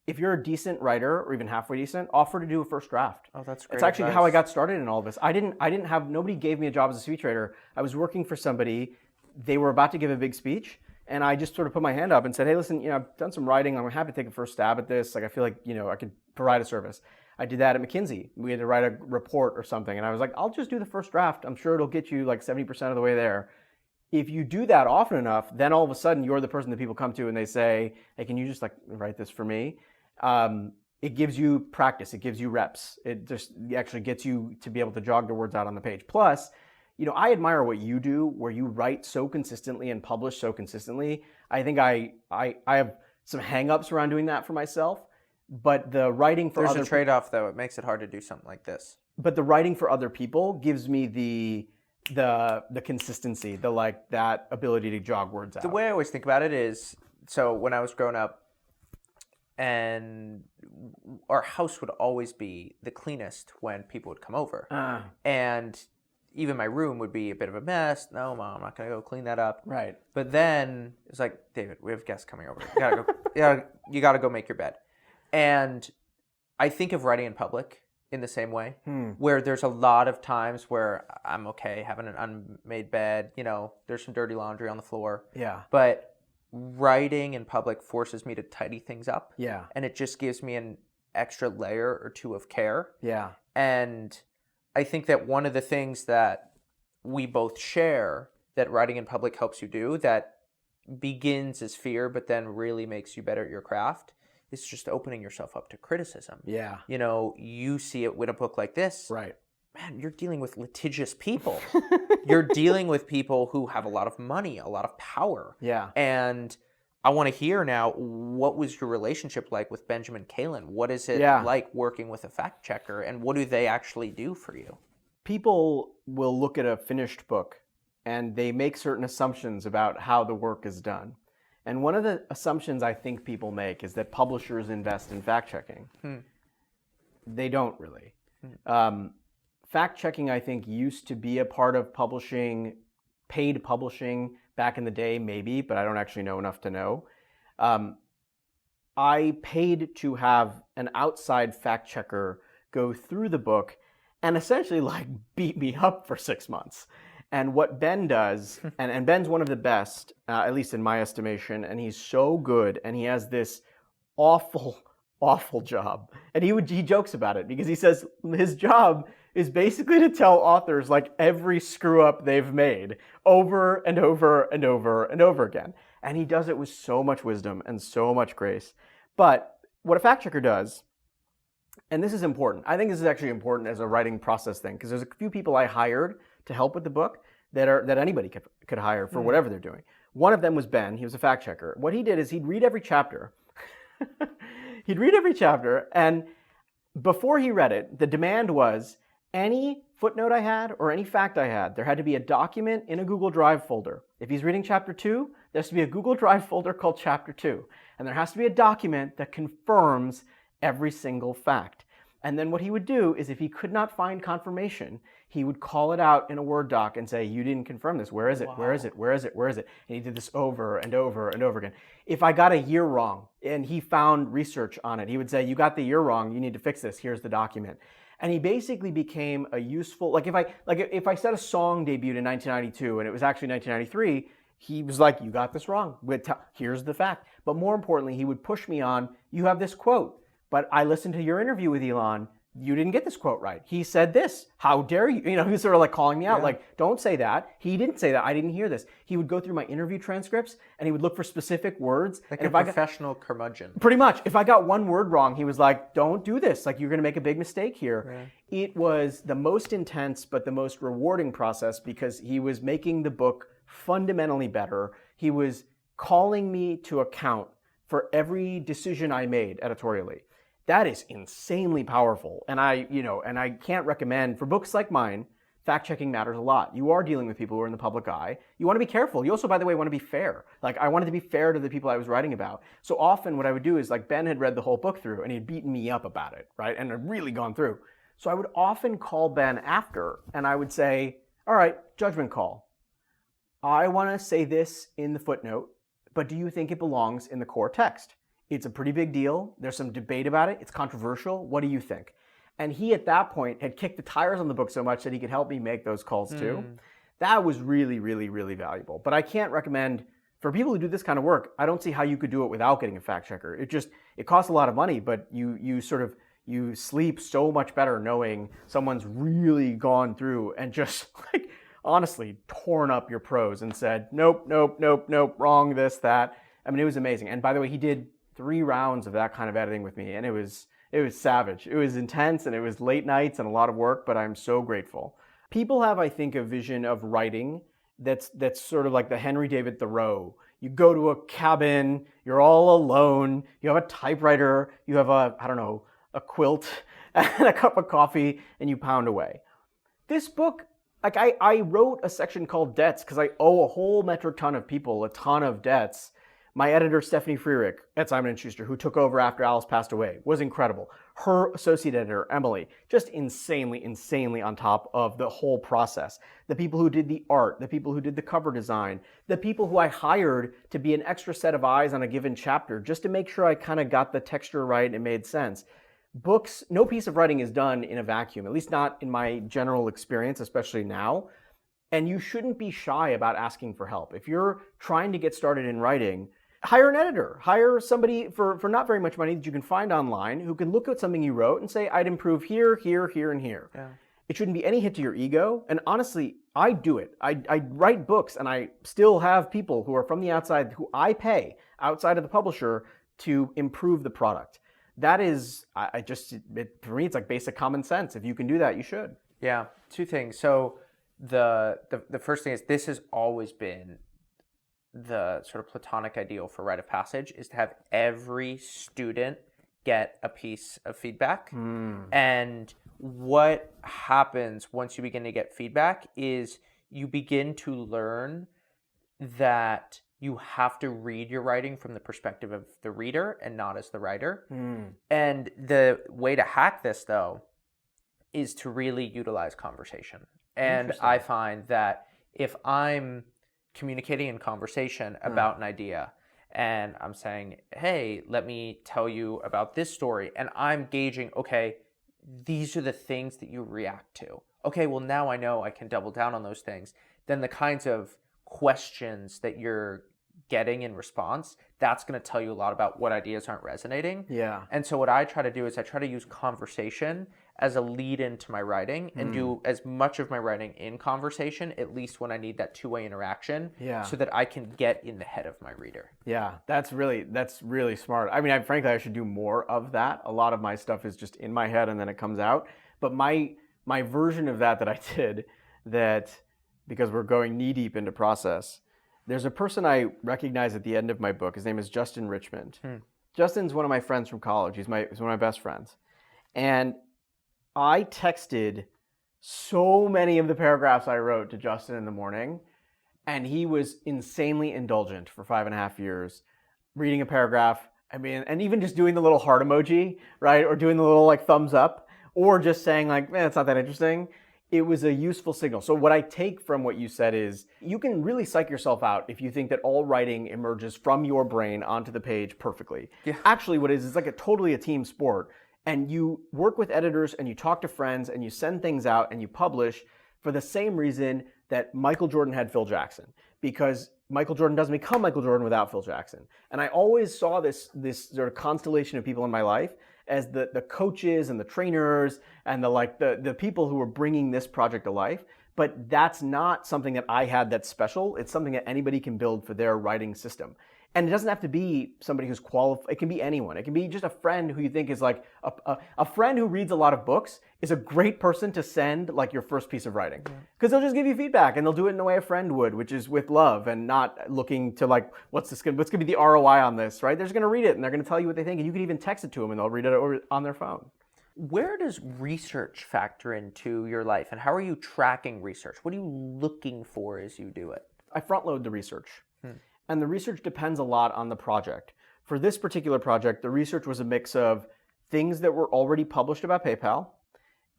If you're a decent writer or even halfway decent, offer to do a first draft. Oh, that's great. It's actually how I got started in all of this. Nobody gave me a job as a speechwriter. I was working for somebody. They were about to give a big speech, and I just sort of put my hand up and said, hey, listen, I've done some writing. I'm happy to take a first stab at this. Like, I feel like, I could provide a service. I did that at McKinsey. We had to write a report or something, and I was like, I'll just do the first draft. I'm sure it'll get you like 70% of the way there. If you do that often enough, then all of a sudden you're the person that people come to and they say, hey, can you just like write this for me? It gives you practice. It gives you reps. It just actually gets you to be able to jog the words out on the page. Plus, I admire what you do, where you write so consistently and publish so consistently. I think I have some hang-ups around doing that for myself, but the writing for There's a trade-off, though. It makes it hard to do something like this. But the writing for other people gives me the consistency, that ability to jog words out. The way I always think about it is, so when I was growing up, and our house would always be the cleanest when people would come over. And even my room would be a bit of a mess. No, Mom, I'm not going to go clean that up. Right. But then it's like, David, we have guests coming over. You gotta go make your bed. And I think of writing in public in the same way, where there's a lot of times where I'm okay having an unmade bed. There's some dirty laundry on the floor. Yeah. But writing in public forces me to tidy things up. Yeah. And it just gives me an extra layer or two of care. Yeah. And I think that one of the things that we both share that writing in public helps you do, that begins as fear but then really makes you better at your craft, is just opening yourself up to criticism. Yeah. You see it with a book like this. Right. Man, you're dealing with litigious people. You're dealing with people who have a lot of money, a lot of power. Yeah. And I want to hear now, what was your relationship like with Benjamin Kalin? What is it like working with a fact checker, and what do they actually do for you? People will look at a finished book and they make certain assumptions about how the work is done. And one of the assumptions I think people make is that publishers invest in fact checking. They don't really. Fact checking, I think, used to be a part of publishing, paid publishing back in the day, maybe, but I don't actually know enough to know. I paid to have an outside fact checker go through the book and essentially beat me up for 6 months. And what Ben does, and Ben's one of the best, at least in my estimation, and he's so good, and he has this awful, awful job. And he jokes about it because he says his job is basically to tell authors like every screw up they've made over and over and over and over again. And he does it with so much wisdom and so much grace. But what a fact checker does, and this is important, I think this is actually important as a writing process thing, because there's a few people I hired to help with the book that anybody could hire for whatever they're doing. One of them was Ben. He was a fact checker. What he did is he'd read every chapter. He'd read every chapter, and before he read it, the demand was any footnote I had or any fact I had, there had to be a document in a Google Drive folder. If he's reading chapter 2, there has to be a Google Drive folder called chapter 2. And there has to be a document that confirms every single fact. And then what he would do is if he could not find confirmation, he would call it out in a Word doc and say, you didn't confirm this. Where is it? Wow. Where is it? Where is it? Where is it? And he did this over and over and over again. If I got a year wrong and he found research on it, he would say, you got the year wrong. You need to fix this. Here's the document. And he basically became a useful, if I said a song debuted in 1992 and it was actually 1993, he was like, you got this wrong. Here's the fact. But more importantly, he would push me on, you have this quote, but I listened to your interview with Elon. You didn't get this quote right. He said this. How dare you? He was sort of like calling me out, like, don't say that. He didn't say that. I didn't hear this. He would go through my interview transcripts and he would look for specific words. Like a professional curmudgeon. Pretty much. If I got one word wrong, he was like, don't do this. Like, you're going to make a big mistake here. Yeah. It was the most intense, but the most rewarding process because he was making the book fundamentally better. He was calling me to account for every decision I made editorially. That is insanely powerful. And I can't recommend, for books like mine, fact-checking matters a lot. You are dealing with people who are in the public eye. You want to be careful. You also, by the way, want to be fair. Like, I wanted to be fair to the people I was writing about. So often what I would do is, like, Ben had read the whole book through and he'd beaten me up about it, right? And I'd really gone through. So I would often call Ben after and I would say, all right, judgment call. I want to say this in the footnote, but do you think it belongs in the core text? It's a pretty big deal. There's some debate about it. It's controversial. What do you think? And he, at that point, had kicked the tires on the book so much that he could help me make those calls too. That was really, really, really valuable. But I can't recommend, for people who do this kind of work, I don't see how you could do it without getting a fact checker. It costs a lot of money, but you sleep so much better knowing someone's really gone through and just like honestly torn up your prose and said, nope, wrong, this, that. I mean, it was amazing. And by the way, he did 3 rounds of that kind of editing with me, and it was savage. It was intense, and it was late nights and a lot of work, but I'm so grateful. People have, I think, a vision of writing that's sort of like the Henry David Thoreau. You go to a cabin, you're all alone, you have a typewriter, you have a quilt and a cup of coffee, and you pound away. This book, like I wrote a section called Debts because I owe a whole metric ton of people a ton of debts. My editor, Stephanie Freerick at Simon & Schuster, who took over after Alice passed away, was incredible. Her associate editor, Emily, just insanely on top of the whole process. The people who did the art, the people who did the cover design, the people who I hired to be an extra set of eyes on a given chapter, just to make sure I kind of got the texture right and it made sense. Books, no piece of writing is done in a vacuum, at least not in my general experience, especially now. And you shouldn't be shy about asking for help. If you're trying to get started in writing, hire an editor. Hire somebody for not very much money that you can find online who can look at something you wrote and say, I'd improve here, and here. Yeah. It shouldn't be any hit to your ego. And honestly, I do it. I write books and I still have people who are from the outside who I pay outside of the publisher to improve the product. That is, for me, it's like basic common sense. If you can do that, you should. Yeah, 2 things. So the first thing is this has always been the sort of platonic ideal for rite of passage is to have every student get a piece of feedback. And what happens once you begin to get feedback is you begin to learn that you have to read your writing from the perspective of the reader and not as the writer. And the way to hack this, though, is to really utilize conversation. And I find that if I'm communicating in conversation about an idea and I'm saying, hey, let me tell you about this story, and I'm gauging, okay, these are the things that you react to. Okay, well, now I know I can double down on those things. then the kinds of questions that you're getting in response, that's going to tell you a lot about what ideas aren't resonating. Yeah. And so what I try to do is I try to use conversation as a lead into my writing and do as much of my writing in conversation, at least when I need that two-way interaction, so that I can get in the head of my reader. Yeah, that's really smart. I mean, frankly, I should do more of that. A lot of my stuff is just in my head and then it comes out. But my version of that I did, that because we're going knee deep into process, there's a person I recognize at the end of my book. His name is Justin Richmond. Justin's one of my friends from college. He's one of my best friends. And I texted so many of the paragraphs I wrote to Justin in the morning, and he was insanely indulgent for 5.5 years, reading a paragraph. I mean, and even just doing the little heart emoji, right? Or doing the little like thumbs up, or just saying like, man, it's not that interesting. It was a useful signal. So what I take from what you said is you can really psych yourself out if you think that all writing emerges from your brain onto the page perfectly. Yeah. Actually, what it is, it's like totally a team sport. And you work with editors and you talk to friends and you send things out and you publish for the same reason that Michael Jordan had Phil Jackson. Because Michael Jordan doesn't become Michael Jordan without Phil Jackson. And I always saw this sort of constellation of people in my life as the coaches and the trainers and the people who were bringing this project to life. But that's not something that I had that's special. It's something that anybody can build for their writing system. And it doesn't have to be somebody who's qualified. It can be anyone. It can be just a friend who you think is like a friend who reads a lot of books is a great person to send like your first piece of writing, because they'll just give you feedback and they'll do it in the way a friend would, which is with love and not looking to like what's going to be the ROI on this, right? They're just going to read it and they're going to tell you what they think, and you can even text it to them and they'll read it over on their phone. Where does research factor into your life, and how are you tracking research? What are you looking for as you do it? I front load the research. And the research depends a lot on the project. For this particular project, the research was a mix of things that were already published about PayPal,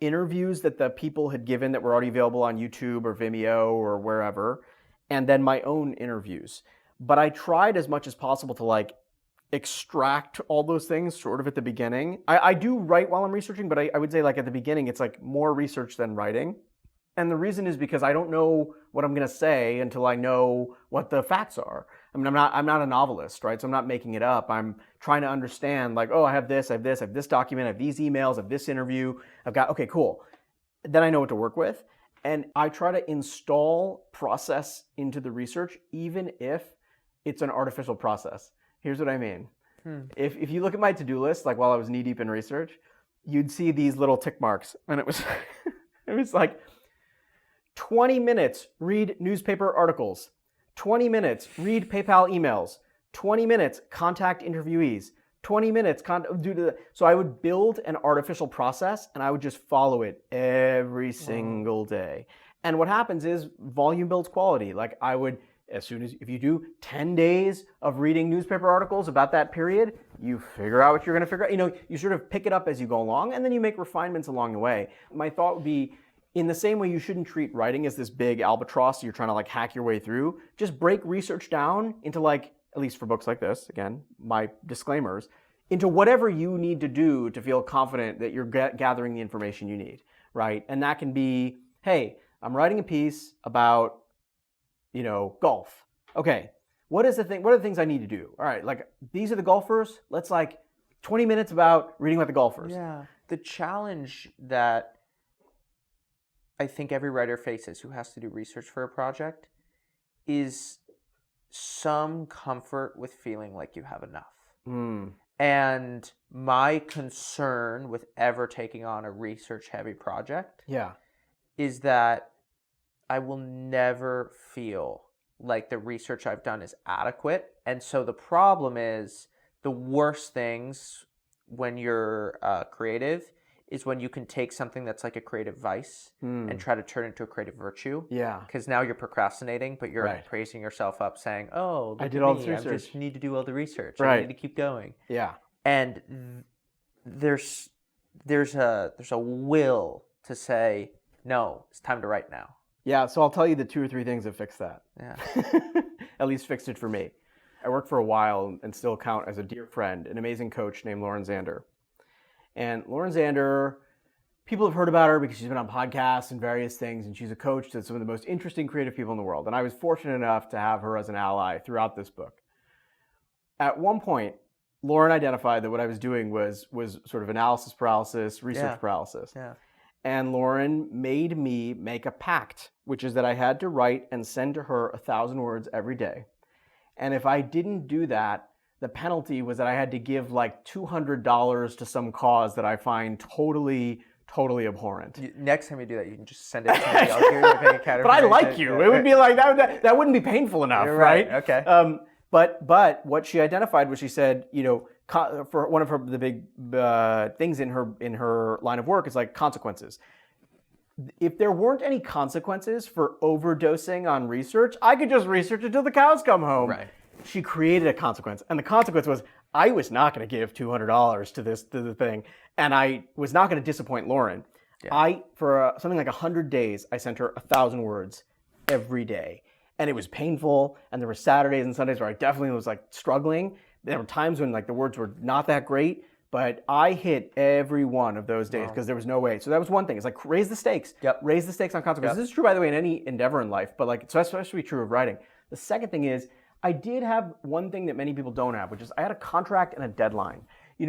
interviews that the people had given that were already available on YouTube or Vimeo or wherever, and then my own interviews. But I tried as much as possible to like extract all those things sort of at the beginning. I do write while I'm researching, but I would say like at the beginning, it's like more research than writing. And the reason is because I don't know what I'm going to say until I know what the facts are. I mean, I'm not a novelist, right? So I'm not making it up. I'm trying to understand like, oh, I have this document, I have these emails, I have this interview. Okay, cool. Then I know what to work with. And I try to install process into the research, even if it's an artificial process. Here's what I mean. If you look at my to-do list, like while I was knee deep in research, you'd see these little tick marks. And it was, it was like, 20 minutes, read newspaper articles. 20 minutes, read PayPal emails. 20 minutes, contact interviewees. 20 minutes, so I would build an artificial process and I would just follow it every single day. And what happens is volume builds quality. Like if you do 10 days of reading newspaper articles about that period, you figure out what you're going to figure out. You sort of pick it up as you go along and then you make refinements along the way. My thought would be, in the same way you shouldn't treat writing as this big albatross you're trying to like hack your way through, just break research down into like, at least for books like this, again, my disclaimers, into whatever you need to do to feel confident that you're gathering the information you need, right? And that can be, hey, I'm writing a piece about, golf. Okay, what are the things I need to do? All right, like these are the golfers. Let's like 20 minutes about reading about the golfers. Yeah, the challenge that I think every writer faces who has to do research for a project is some comfort with feeling like you have enough. And my concern with ever taking on a research-heavy project is that I will never feel like the research I've done is adequate. And so the problem is the worst things when you're creative is when you can take something that's like a creative vice and try to turn it into a creative virtue. Yeah. Because now you're procrastinating, but you're praising yourself up saying, oh, look, I did all this research. I just need to do all the research. Right. I need to keep going. Yeah. And there's a will to say, no, it's time to write now. Yeah, so I'll tell you the 2 or 3 things that fix that. Yeah. At least fixed it for me. I worked for a while and still count as a dear friend, an amazing coach named Lauren Zander. And Lauren Zander, people have heard about her because she's been on podcasts and various things, and she's a coach to some of the most interesting creative people in the world. And I was fortunate enough to have her as an ally throughout this book. At one point, Lauren identified that what I was doing was sort of analysis paralysis, research paralysis. Yeah. And Lauren made me make a pact, which is that I had to write and send to her 1,000 words every day. And if I didn't do that, the penalty was that I had to give like $200 to some cause that I find totally abhorrent. Next time you do that, you can just send it to me. I'll give you my bank account. But I like you. It would be like that wouldn't be painful enough, You're right? Okay. But what she identified was, she said, for one of the big things in her line of work is like consequences. If there weren't any consequences for overdosing on research, I could just research until the cows come home. Right. She created a consequence, and the consequence was I was not going to give $200 to the thing, and I was not going to disappoint Lauren. Yeah. For something like 100 days, I sent her 1,000 words every day. And it was painful, and there were Saturdays and Sundays where I definitely was like struggling. There were times when like the words were not that great, but I hit every one of those days because there was no way. So that was one thing. It's like raise the stakes. Yep. Raise the stakes on consequences. Yep. This is true, by the way, in any endeavor in life, but like it's especially true of writing. The second thing is I did have one thing that many people don't have, which is I had a contract and a deadline.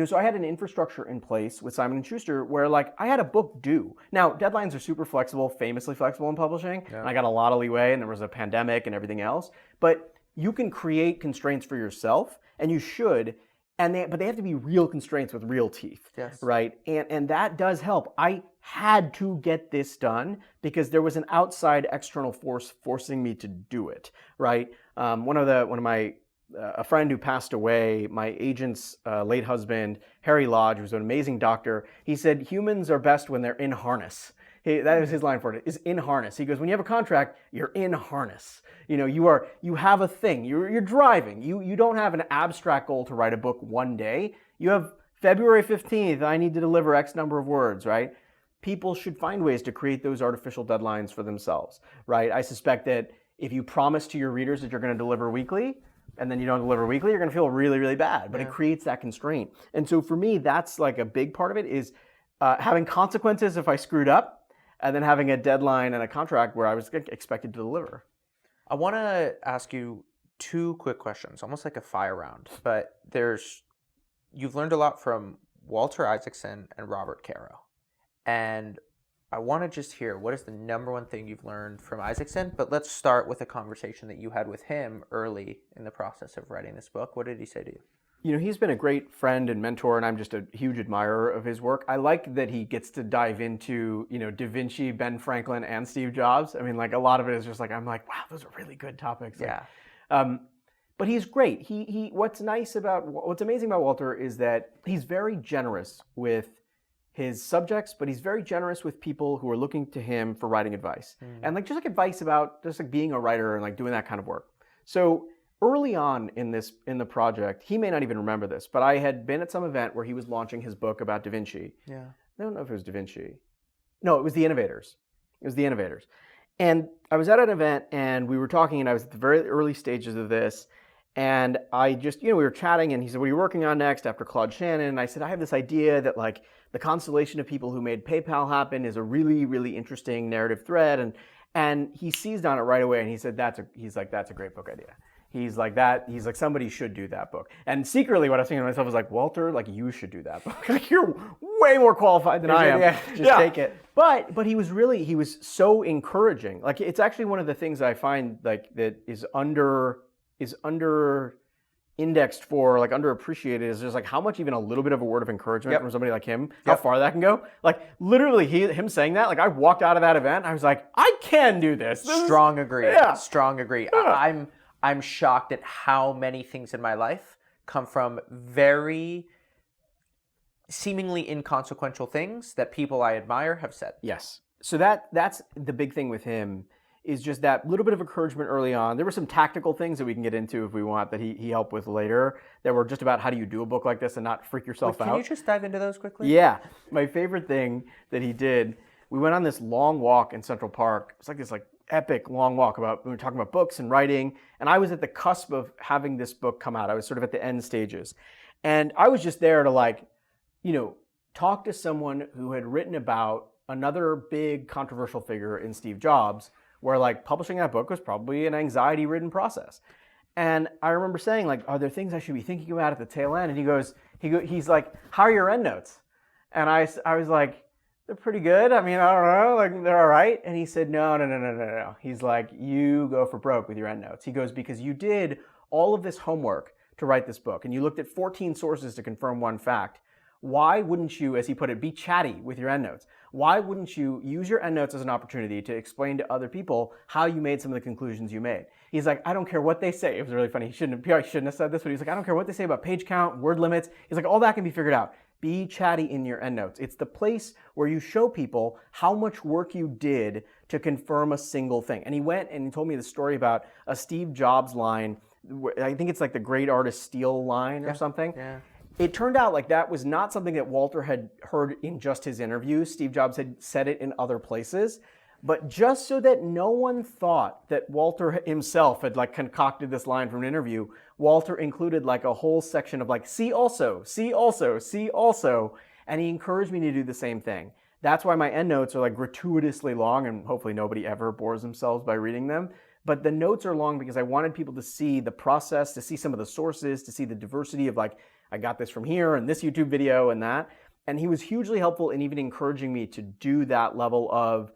So I had an infrastructure in place with Simon & Schuster where like I had a book due. Now, deadlines are super flexible, famously flexible in publishing. Yeah. And I got a lot of leeway, and there was a pandemic and everything else. But you can create constraints for yourself, and you should, but they have to be real constraints with real teeth. Yes. Right? And that does help. I had to get this done because there was an outside external force forcing me to do it. Right? A friend who passed away, my agent's late husband, Harry Lodge, who was an amazing doctor, he said humans are best when they're in harness. That was his line for it, is in harness. He goes, when you have a contract, you're in harness. You have a thing, you're driving. You don't have an abstract goal to write a book one day. You have February 15th, I need to deliver X number of words, right? People should find ways to create those artificial deadlines for themselves, right? I suspect that if you promise to your readers that you're going to deliver weekly, and then you don't deliver weekly, you're going to feel really, really bad. But it creates that constraint. And so for me, that's like a big part of it is having consequences if I screwed up, and then having a deadline and a contract where I was expected to deliver. I want to ask you two quick questions, almost like a fire round. But you've learned a lot from Walter Isaacson and Robert Caro. And I want to just hear, what is the number one thing you've learned from Isaacson? But let's start with a conversation that you had with him early in the process of writing this book. What did he say to you? He's been a great friend and mentor, and I'm just a huge admirer of his work. I like that he gets to dive into, Da Vinci, Ben Franklin, and Steve Jobs. I mean, like, a lot of it is just like, I'm like, wow, those are really good topics. Yeah. But he's great. What's amazing about Walter is that he's very generous with his subjects, but he's very generous with people who are looking to him for writing advice. And just like advice about just like being a writer and like doing that kind of work. So early on in the project, he may not even remember this, but I had been at some event where he was launching his book about Da Vinci. Yeah. I don't know if it was Da Vinci. No, it was The Innovators. And I was at an event and we were talking, and I was at the very early stages of this. And I just, we were chatting, and he said, what are you working on next after Claude Shannon? And I said, I have this idea that like the constellation of people who made PayPal happen is a really, really interesting narrative thread. And he seized on it right away, and he said, that's a great book idea. He's like, somebody should do that book. And secretly what I was thinking to myself was like, Walter, like, you should do that book. Like, you're way more qualified than I am. Yeah, just take it. But he was so encouraging. Like, it's actually one of the things I find like that is under indexed for, like, underappreciated, is just like how much even a little bit of a word of encouragement from somebody like him, how far that can go. Like, literally him saying that, like, I walked out of that event, I was like, I can do this. Strong agree. Yeah. Strong agree. Yeah. I'm shocked at how many things in my life come from very seemingly inconsequential things that people I admire have said. Yes. So that's the big thing with him, is just that little bit of encouragement early on. There were some tactical things that we can get into if we want, that he helped with later, that were just about how do you do a book like this and not freak yourself out. Can you just dive into those quickly? Yeah. My favorite thing that he did, we went on this long walk in Central Park. It's like this epic long walk we were talking about books and writing, and I was at the cusp of having this book come out. I was sort of at the end stages. And I was just there to talked to someone who had written about another big controversial figure in Steve Jobs, where like publishing that book was probably an anxiety-ridden process. And I remember saying, like, are there things I should be thinking about at the tail end? And he's like, how are your endnotes? And I was like, they're pretty good. I mean, I don't know, like they're all right. And he said, no. He's like, you go for broke with your endnotes. He goes, because you did all of this homework to write this book, and you looked at 14 sources to confirm one fact. Why wouldn't you, as he put it, be chatty with your endnotes? Why wouldn't you use your endnotes as an opportunity to explain to other people how you made some of the conclusions you made? He's like, I don't care what they say. It was really funny. He probably shouldn't have said this, but he's like, I don't care what they say about page count, word limits. He's like, all that can be figured out. Be chatty in your endnotes. It's the place where you show people how much work you did to confirm a single thing. And he went and he told me the story about a Steve Jobs line. I think it's like the great artist Thiel line or something. Yeah. It turned out like that was not something that Walter had heard in just his interviews. Steve Jobs had said it in other places. But just so that no one thought that Walter himself had like concocted this line from an interview, Walter included like a whole section of like, see also, see also, see also. And he encouraged me to do the same thing. That's why my endnotes are like gratuitously long, and hopefully nobody ever bores themselves by reading them. But the notes are long because I wanted people to see the process, to see some of the sources, to see the diversity of like, I got this from here and this YouTube video and that. And he was hugely helpful in even encouraging me to do that level of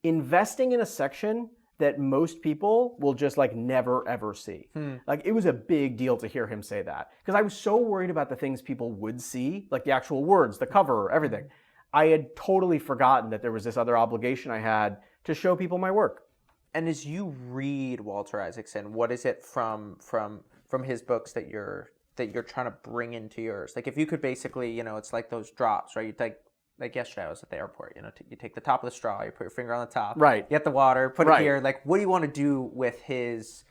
investing in a section that most people will just like never ever see. Like it was a big deal to hear him say that, because I was so worried about the things people would see, like the actual words, the cover, everything. I had totally forgotten that there was this other obligation I had to show people my work. And as you read Walter Isaacson, what is it from his books that you're trying to bring into yours? Like if you could basically, you know, it's like those drops, right? You take, like yesterday I was at the airport, you know, you take the top of the straw, you put your finger on the top, right? You get the water, put right. it here. Like, what do you want to do with his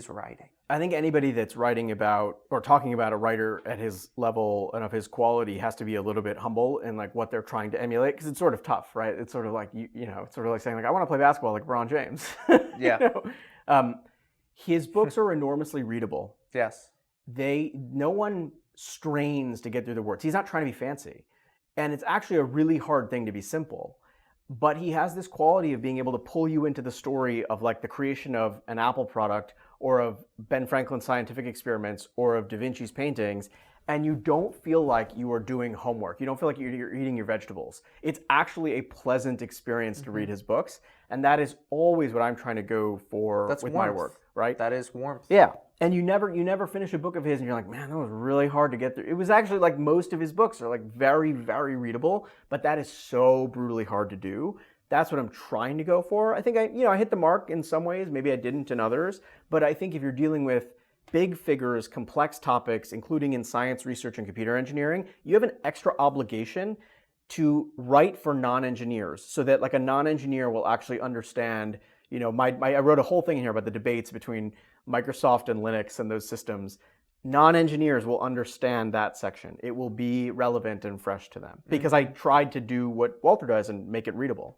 writing? I think anybody that's writing about or talking about a writer at his level and of his quality has to be a little bit humble in like what they're trying to emulate, because it's sort of tough, right? It's sort of like you know, it's sort of like saying like I want to play basketball like LeBron James. Yeah. You know? His books are enormously readable. Yes. No one strains to get through the words. He's not trying to be fancy. And it's actually a really hard thing to be simple. But he has this quality of being able to pull you into the story of like the creation of an Apple product or of Ben Franklin's scientific experiments or of Da Vinci's paintings, and you don't feel like you are doing homework. You don't feel like you're eating your vegetables. It's actually a pleasant experience to read his books, and that is always what I'm trying to go for with my work, right? That is warmth. Yeah. And you never finish a book of his and you're like, man, that was really hard to get through. It was actually like most of his books are like very, very readable, but that is so brutally hard to do. That's what I'm trying to go for. I think I hit the mark in some ways, maybe I didn't in others, but I think if you're dealing with big figures, complex topics, including in science, research, and computer engineering, you have an extra obligation to write for non-engineers so that like a non-engineer will actually understand, you know, I wrote a whole thing here about the debates between Microsoft and Linux and those systems. Non-engineers will understand that section. It will be relevant and fresh to them because I tried to do what Walter does and make it readable.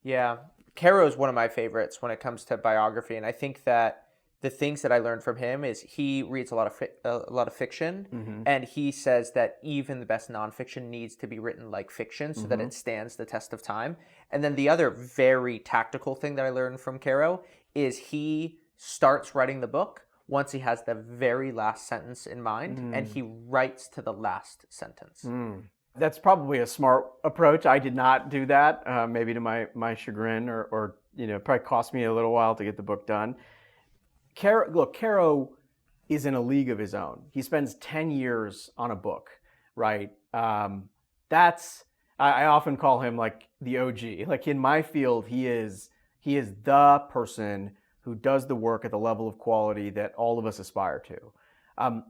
Yeah. Caro is one of my favorites when it comes to biography, and I think that the things that I learned from him is he reads a lot of fiction, and he says that even the best nonfiction needs to be written like fiction so that it stands the test of time. And then the other very tactical thing that I learned from Caro is he starts writing the book once he has the very last sentence in mind, and he writes to the last sentence. That's probably a smart approach. I did not do that, maybe to my chagrin, or you know, probably cost me a little while to get the book done. Caro is in a league of his own. He spends 10 years on a book, right? I often call him like the OG. Like in my field, he is the person who does the work at the level of quality that all of us aspire to.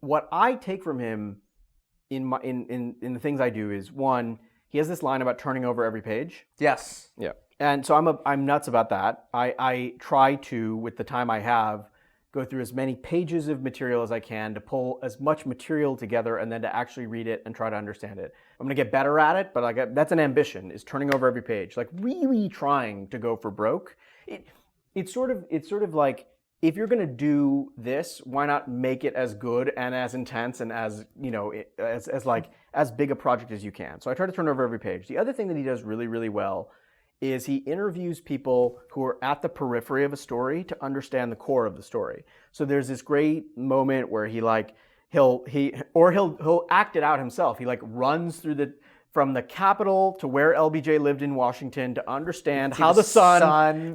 What I take from him in the things I do is, one, he has this line about turning over every page. Yes. Yeah. And so I'm nuts about that. I try to, with the time I have, go through as many pages of material as I can to pull as much material together and then to actually read it and try to understand it. I'm going to get better at it, but that's an ambition, is turning over every page, like really trying to go for broke. It's sort of like if you're going to do this, why not make it as good and as intense and as, as big a project as you can. So I try to turn over every page. The other thing that he does really, really well is he interviews people who are at the periphery of a story to understand the core of the story. So there's this great moment where he'll act it out himself. He runs from the Capitol to where LBJ lived in Washington to understand how the sun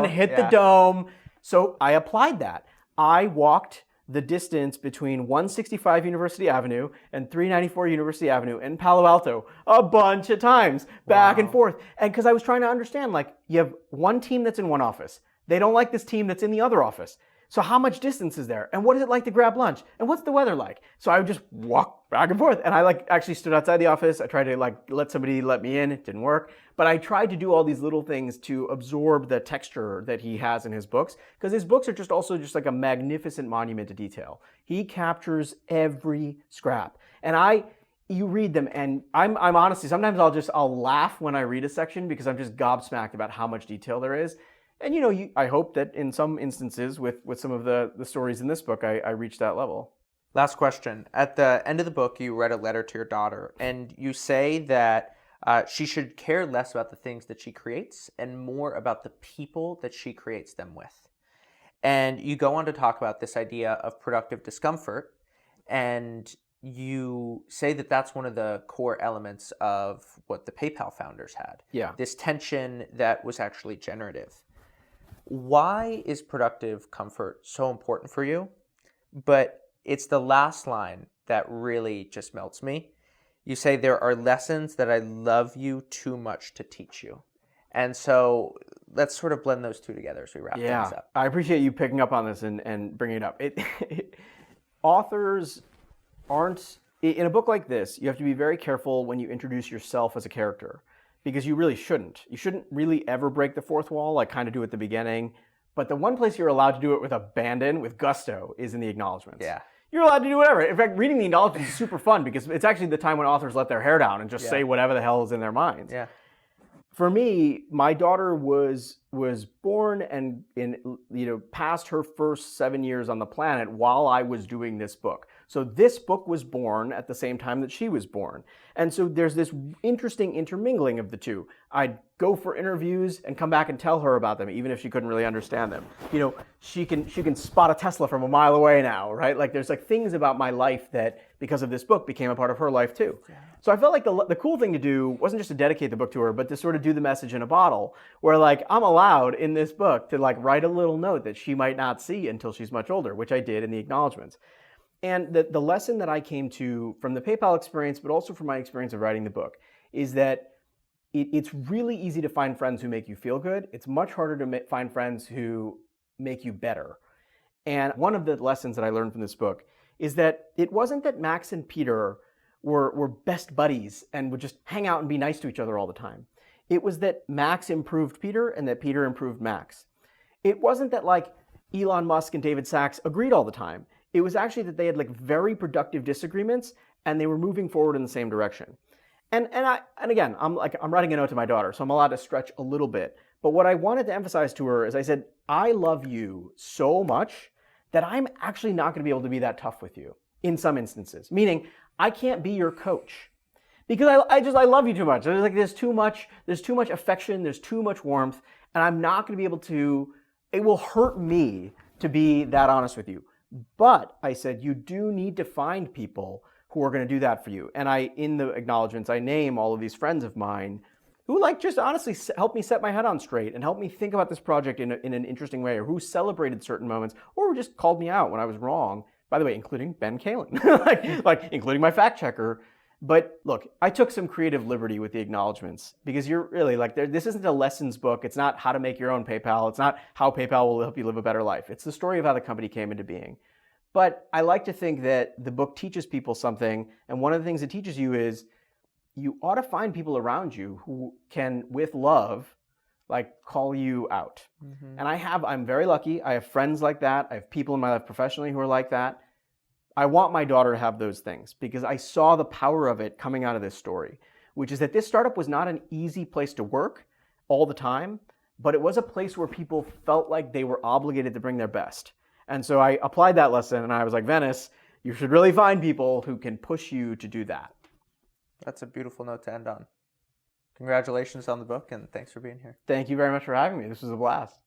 hit the dome. So I applied that. I walked the distance between 165 University Avenue and 394 University Avenue in Palo Alto a bunch of times, back and forth. And because I was trying to understand, you have one team that's in one office. They don't like this team that's in the other office. So how much distance is there? And what is it like to grab lunch? And what's the weather like? So I would just walk back and forth. And I actually stood outside the office. I tried to let somebody let me in. It didn't work. But I tried to do all these little things to absorb the texture that he has in his books, because his books are just a magnificent monument to detail. He captures every scrap. And you read them, and I'm honestly, sometimes I'll laugh when I read a section because I'm just gobsmacked about how much detail there is. And I hope that in some instances with some of the stories in this book, I reached that level. Last question. At the end of the book, you read a letter to your daughter, and you say that she should care less about the things that she creates and more about the people that she creates them with. And you go on to talk about this idea of productive discomfort, and you say that that's one of the core elements of what the PayPal founders had. Yeah. This tension that was actually generative. Why is productive comfort so important for you? But it's the last line that really just melts me. You say, there are lessons that I love you too much to teach you. And so let's sort of blend those two together as we wrap things up. I appreciate you picking up on this and bringing it up. Authors aren't, in a book like this, you have to be very careful when you introduce yourself as a character, because you really shouldn't. You shouldn't really ever break the fourth wall, like kind of do at the beginning. But the one place you're allowed to do it with abandon, with gusto, is in the acknowledgments. Yeah. You're allowed to do whatever. In fact, reading the acknowledgments is super fun because it's actually the time when authors let their hair down and just say whatever the hell is in their minds. Yeah. For me, my daughter was born and passed her first 7 years on the planet while I was doing this book. So this book was born at the same time that she was born. And so there's this interesting intermingling of the two. I'd go for interviews and come back and tell her about them, even if she couldn't really understand them. She can spot a Tesla from a mile away now, right? There's things about my life that, because of this book, became a part of her life too. Yeah. So I felt like the cool thing to do wasn't just to dedicate the book to her, but to sort of do the message in a bottle, where I'm allowed in this book to write a little note that she might not see until she's much older, which I did in the acknowledgments. And the lesson that I came to from the PayPal experience, but also from my experience of writing the book, is that it's really easy to find friends who make you feel good. It's much harder to find friends who make you better. And one of the lessons that I learned from this book is that it wasn't that Max and Peter were best buddies and would just hang out and be nice to each other all the time. It was that Max improved Peter and that Peter improved Max. It wasn't that Elon Musk and David Sachs agreed all the time. It was actually that they had very productive disagreements and they were moving forward in the same direction. And again, I'm writing a note to my daughter, so I'm allowed to stretch a little bit. But what I wanted to emphasize to her is I said, I love you so much that I'm actually not going to be able to be that tough with you in some instances. Meaning, I can't be your coach because I love you too much. There's too much affection, there's too much warmth, and I'm not going to be able to. It will hurt me to be that honest with you. But I said, you do need to find people who are going to do that for you. And in the acknowledgments, I name all of these friends of mine who just honestly helped me set my head on straight and helped me think about this project in an interesting way, or who celebrated certain moments, or who just called me out when I was wrong. By the way, including Ben Kalin, including my fact checker. But look, I took some creative liberty with the acknowledgments because you're really this isn't a lessons book. It's not how to make your own PayPal. It's not how PayPal will help you live a better life. It's the story of how the company came into being. But I like to think that the book teaches people something. And one of the things it teaches you is you ought to find people around you who can, with love, call you out. Mm-hmm. And I'm very lucky. I have friends like that. I have people in my life professionally who are like that. I want my daughter to have those things because I saw the power of it coming out of this story, which is that this startup was not an easy place to work all the time, but it was a place where people felt like they were obligated to bring their best. And so I applied that lesson, and I was like, Venice, you should really find people who can push you to do that. That's a beautiful note to end on. Congratulations on the book, and thanks for being here. Thank you very much for having me. This was a blast.